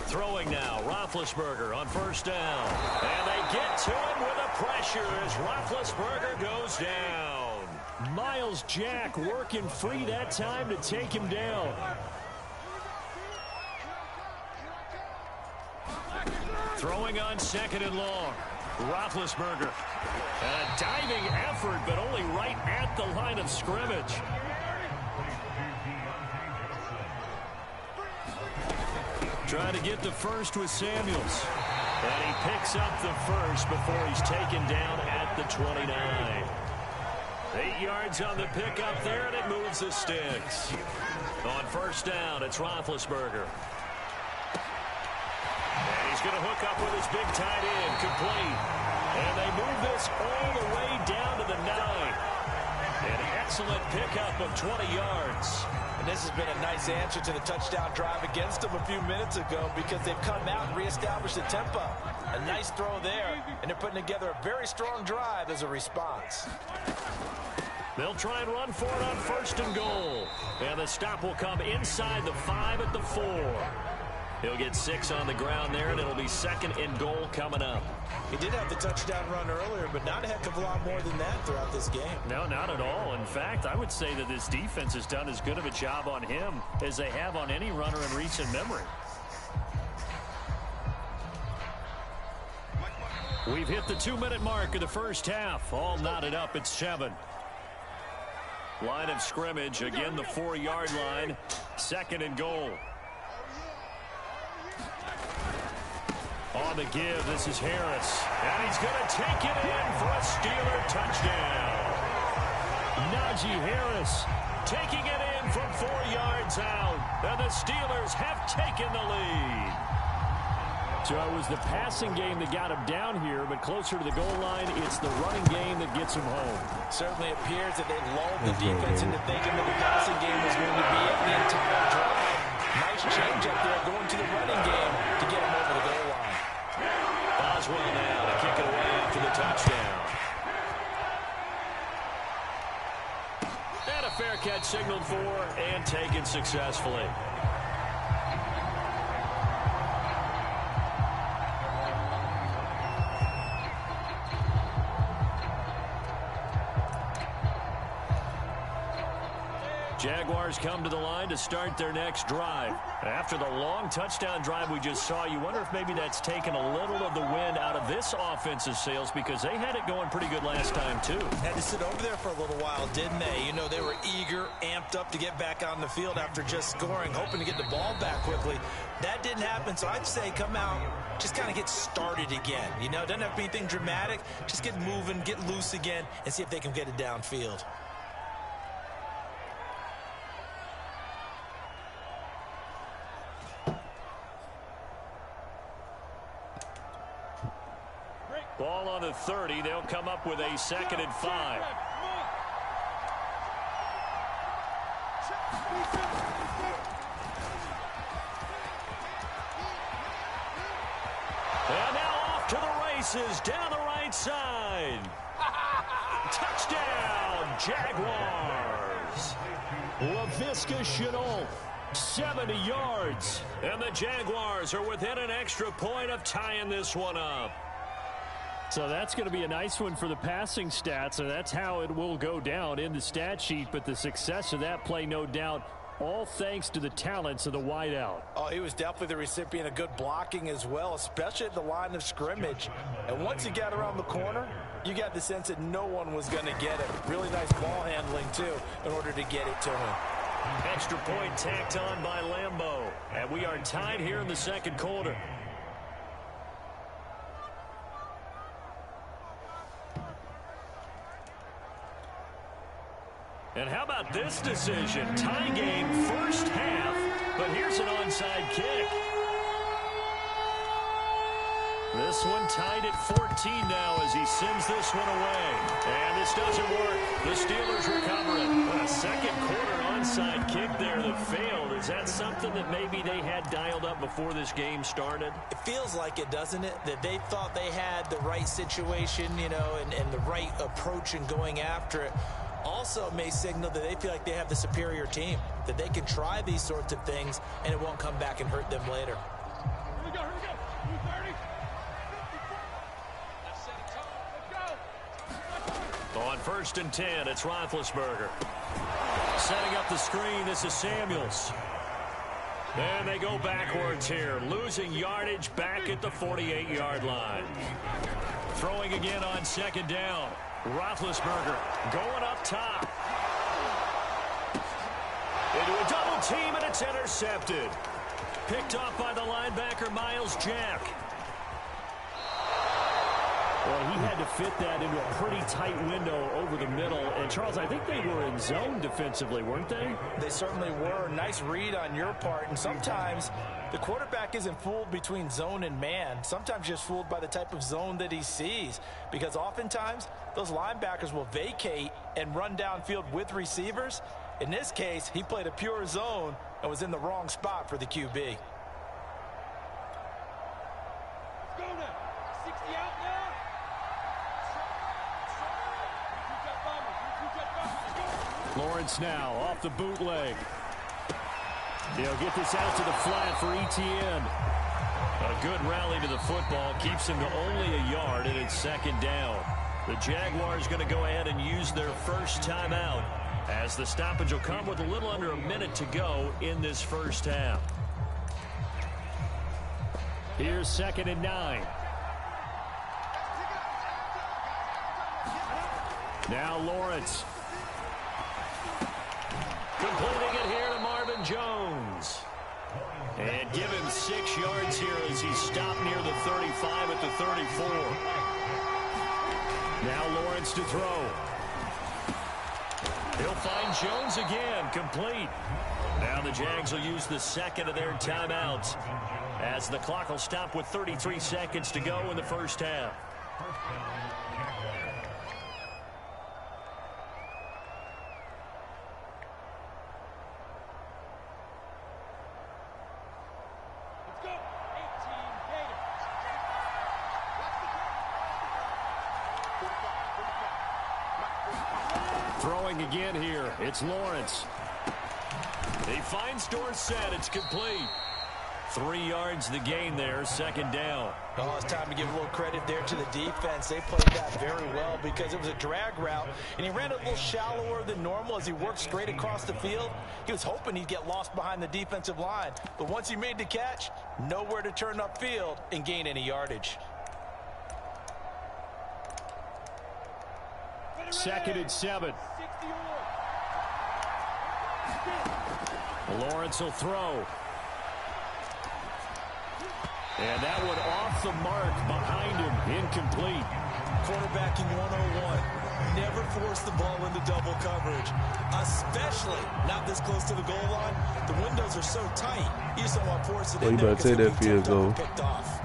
S1: Throwing now, Roethlisberger on 1st down. And they get to him with a pressure as Roethlisberger goes down. Miles Jack working free that time to take him down. Throwing on 2nd and long. Roethlisberger. A diving effort, but only right at the line of scrimmage. Trying to get the first with Samuels. And he picks up the first before he's taken down at the 29. 8 yards on the pickup there, and it moves the sticks. On 1st down, it's Roethlisberger. And he's going to hook up with his big tight end, complete. And they move this all the way down to the 9. An excellent pickup of 20 yards.
S2: And this has been a nice answer to the touchdown drive against them a few minutes ago, because they've come out and reestablished the tempo. A nice throw there, and they're putting together a very strong drive as a response.
S1: They'll try and run for it on 1st and goal. And the stop will come inside the 5 at the 4. He'll get 6 on the ground there, and it'll be 2nd and goal coming up.
S2: He did have the touchdown run earlier, but not a heck of a lot more than that throughout this game.
S1: No, not at all. In fact, I would say that this defense has done as good of a job on him as they have on any runner in recent memory. We've hit the 2-minute mark of the first half. All knotted up at 7. Line of scrimmage, again the 4-yard line. 2nd and goal. On the give, this is Harris. And he's going to take it in for a Steeler touchdown. Najee Harris taking it in from 4 yards out. And the Steelers have taken the lead. So it was the passing game that got him down here, but closer to the goal line, it's the running game that gets him home.
S2: Certainly appears that they lulled the defense into thinking that the passing game was going to be it the entire drive. Nice change up there going to the running game to get him over the goal line.
S1: Boswell now to kick it away after the touchdown. And a fair catch signaled for and taken successfully. Jaguars come to the line to start their next drive. After the long touchdown drive we just saw, you wonder if maybe that's taken a little of the wind out of this offense's sails, because they had it going pretty good last time too.
S2: Had to sit over there for a little while, didn't they? You know, they were eager, amped up to get back on the field after just scoring, hoping to get the ball back quickly. That didn't happen, so I'd say come out, just kind of get started again. You know, doesn't have to be anything dramatic. Just get moving, get loose again, and see if they can get it downfield.
S1: Ball on the 30. They'll come up with a 2nd and 5. And now off to the races down the right side. Touchdown, Jaguars. Laviska Shenault, 70 yards. And the Jaguars are within an extra point of tying this one up.
S3: So that's going to be a nice one for the passing stats, and that's how it will go down in the stat sheet. But the success of that play, no doubt, all thanks to the talents of the wideout.
S2: Oh, he was definitely the recipient of good blocking as well, especially at the line of scrimmage. And once he got around the corner, you got the sense that no one was going to get him. Really nice ball handling, too, in order to get it to him.
S1: Extra point tacked on by Lambeau. And we are tied here in the 2nd quarter. And how about this decision? Tie game first half, but here's an onside kick. This one tied at 14 now as he sends this one away. And this doesn't work. The Steelers recover it. A 2nd quarter onside kick there that failed. Is that something that maybe they had dialed up before this game started?
S2: It feels like it, doesn't it? That they thought they had the right situation, you know, and the right approach in going after it. Also may signal that they feel like they have the superior team, that they can try these sorts of things and it won't come back and hurt them later.
S4: Here we go. 230.
S1: On 1st and 10, it's Roethlisberger. Setting up the screen, this is Samuels. And they go backwards here, losing yardage back at the 48-yard line. Throwing again on 2nd down. Roethlisberger going up top. Into a double team, and it's intercepted. Picked off by the linebacker, Miles Jack.
S3: Well, he had to fit that into a pretty tight window over the middle. And, Charles, I think they were in zone defensively, weren't they?
S2: They certainly were. Nice read on your part. And sometimes the quarterback isn't fooled between zone and man. Sometimes just fooled by the type of zone that he sees. Because oftentimes, those linebackers will vacate and run downfield with receivers. In this case, he played a pure zone and was in the wrong spot for the QB.
S3: Lawrence now off the bootleg. They'll get this out to the flat for Etienne.
S1: A good rally to the football keeps him to only a yard, and it's 2nd down. The Jaguars going to go ahead and use their first timeout, as the stoppage will come with a little under a minute to go in this first half.
S3: Here's 2nd and 9.
S1: Now Lawrence. Completing it here to Marvin Jones. And give him 6 yards here as he stopped near the 35 at the 34. Now Lawrence to throw. He'll find Jones again, complete. Now the Jags will use the second of their timeouts as the clock will stop with 33 seconds to go in the first half. Throwing again here. It's Lawrence. He finds Dorsett. It's complete. 3 yards the gain there, second down.
S2: Oh, it's time to give a little credit there to the defense. They played that very well because it was a drag route, and he ran it a little shallower than normal as he worked straight across the field. He was hoping he'd get lost behind the defensive line, but once he made the catch, nowhere to turn upfield and gain any yardage.
S1: 2nd and 7. Lawrence will throw. And that one off the mark behind him. Incomplete.
S2: Quarterbacking 101. Never force the ball into double coverage, especially not this close to the goal line. The windows are so tight. You just don't want to force it in there because it'll be tipped up and picked off.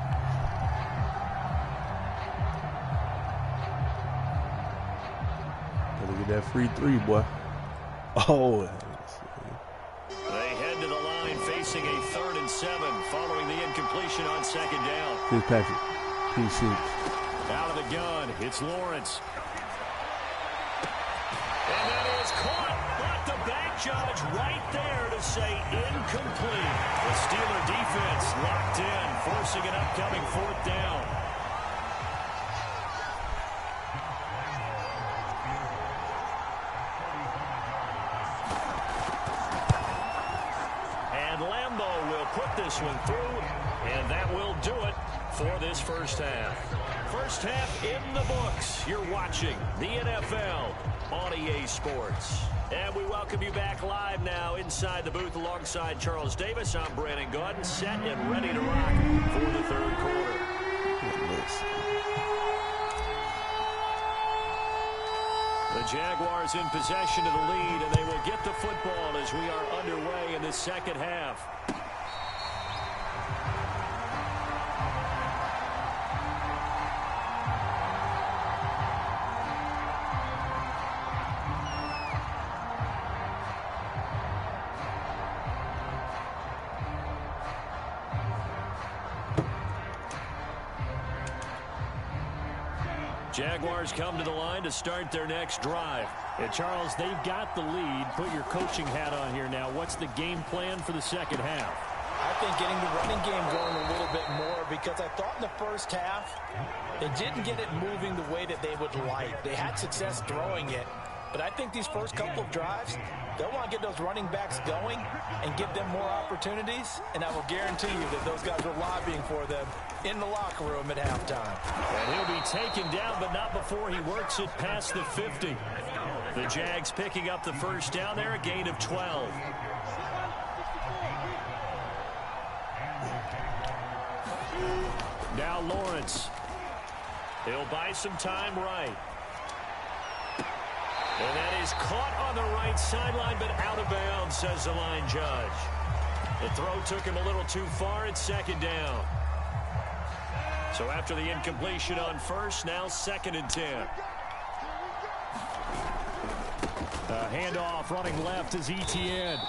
S5: Look at that free 3, boy. Oh.
S1: They head to the line facing a 3rd and 7 following the incompletion on second down.
S5: Fitzpatrick. P6.
S1: Out of the gun. It's Lawrence. And that is caught. But the back judge right there to say incomplete. The Steeler defense locked in, forcing an upcoming 4th down. Put this one through, and that will do it for this first half. First half in the books. You're watching the NFL on EA Sports. And we welcome you back live now inside the booth alongside Charles Davis. I'm Brandon Gaudin, set and ready to rock for the 3rd quarter. The Jaguars in possession of the lead, and they will get the football as we are underway in the second half. Jaguars come to the line to start their next drive.
S3: And Charles, they've got the lead. Put your coaching hat on here now. What's the game plan for the second half?
S2: I think getting the running game going a little bit more, because I thought in the first half they didn't get it moving the way that they would like. They had success throwing it, but I think these first couple of drives, they'll want to get those running backs going and give them more opportunities, and I will guarantee you that those guys are lobbying for them in the locker room at halftime.
S1: And he'll be taken down, but not before he works it past the 50. The Jags picking up the first down there, a gain of 12. Now Lawrence. He'll buy some time right. And that is caught on the right sideline, but out of bounds, says the line judge. The throw took him a little too far. It's second down. So after the incompletion on first, now 2nd and 10. Handoff running left is Etienne.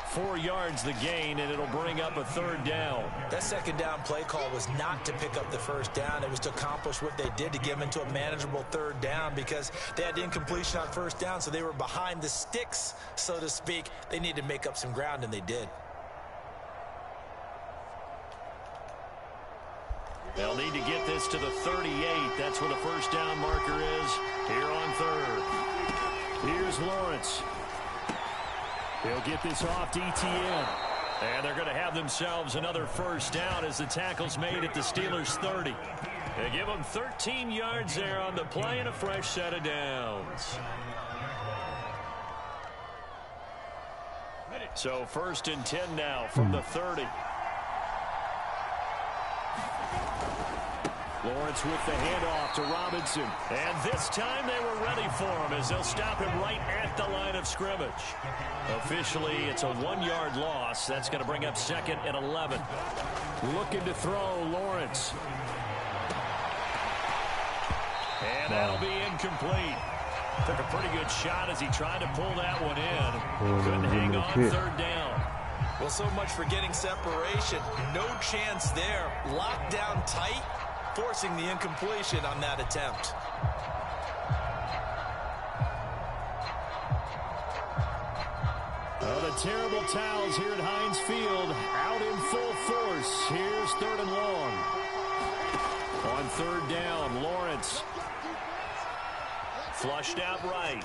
S1: 4 yards the gain, and it'll bring up a 3rd down.
S2: That second down play call was not to pick up the first down. It was to accomplish what they did, to get them into a manageable 3rd down, because they had incompletion on first down, so they were behind the sticks, so to speak. They needed to make up some ground, and they did.
S1: They'll need to get this to the 38. That's where the first down marker is here on 3rd. Here's Lawrence. He'll get this off to Etienne. And they're going to have themselves another first down as the tackle's made at the Steelers' 30. They give them 13 yards there on the play and a fresh set of downs. So 1st and 10 now from the 30. Lawrence with the handoff to Robinson. And this time they were ready for him as they'll stop him right at the line of scrimmage. Officially, it's a 1-yard loss. That's going to bring up 2nd and 11. Looking to throw, Lawrence. And that'll be incomplete. Took a pretty good shot as he tried to pull that one in. Couldn't hang on 3rd down.
S2: Well, so much for getting separation. No chance there. Locked down tight, forcing the incompletion on that attempt.
S1: Oh, the terrible towels here at Heinz Field out in full force. Here's 3rd and long. On 3rd down, Lawrence. Flushed out right.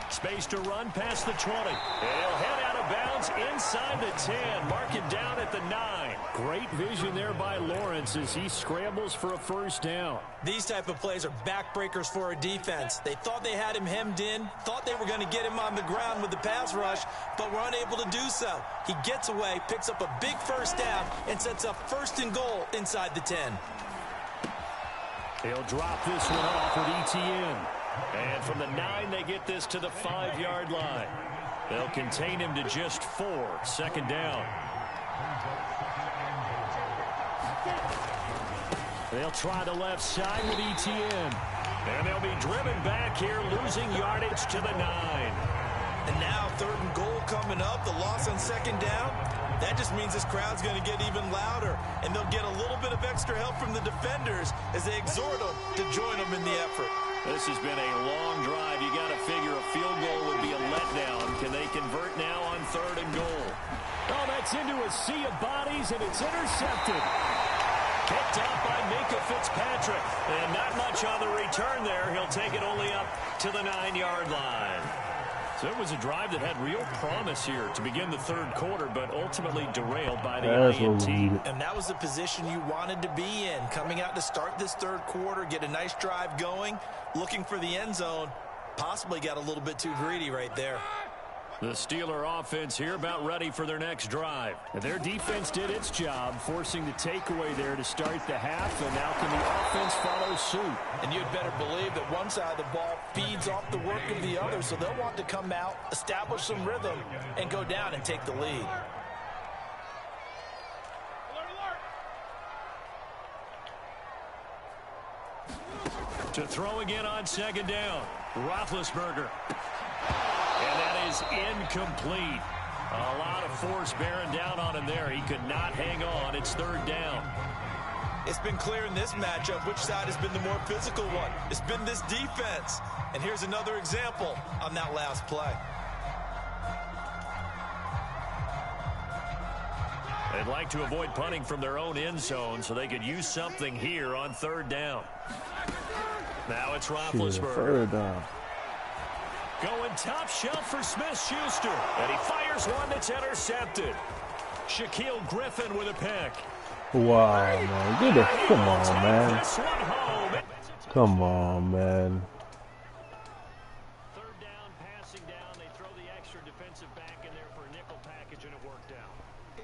S1: Space to run past the 20. And he'll head out of bounds inside the 10. Mark it down at the 9. Great vision there by Lawrence as he scrambles for a 1st down.
S2: These type of plays are backbreakers for a defense. They thought they had him hemmed in, thought they were going to get him on the ground with the pass rush, but were unable to do so. He gets away, picks up a big 1st down, and sets up 1st and goal inside the 10.
S1: He'll drop this one off with ETN. And from the 9, they get this to the 5-yard line. They'll contain him to just 4. 2nd down. They'll try the left side with ETN. And they'll be driven back here, losing yardage to the 9.
S2: And now 3rd and goal coming up. The loss on 2nd down. That just means this crowd's going to get even louder. And they'll get a little bit of extra help from the defenders as they exhort them to join them in the effort.
S1: This has been a long drive. You got to figure a field goal would be a letdown. Can they convert now on 3rd and goal? Oh, that's into a sea of bodies, and it's intercepted. Picked up by Minka Fitzpatrick. And not much on the return there. He'll take it only up to the 9-yard line. So it was a drive that had real promise here to begin the 3rd quarter, but ultimately derailed by the INT.
S2: And that was the position you wanted to be in. Coming out to start this 3rd quarter, get a nice drive going, looking for the end zone. Possibly got a little bit too greedy right there.
S1: The Steeler offense here about ready for their next drive. Their defense did its job, forcing the takeaway there to start the half, and now can the offense follow suit?
S2: And you'd better believe that one side of the ball feeds off the work of the other, so they'll want to come out, establish some rhythm, and go down and take the lead.
S1: To throw again on 2nd down, Roethlisberger. And that is incomplete. A lot of force bearing down on him there. He could not hang on. It's 3rd down.
S2: It's been clear in this matchup which side has been the more physical one. It's been this defense. And here's another example on that last play.
S1: They'd like to avoid punting from their own end zone so they could use something here on 3rd down. Now it's Roethlisberger. Going top shelf for Smith-Schuster. And he fires one that's intercepted. Shaquille Griffin with a pick.
S5: Wow, man. Come on, man. Come on, man.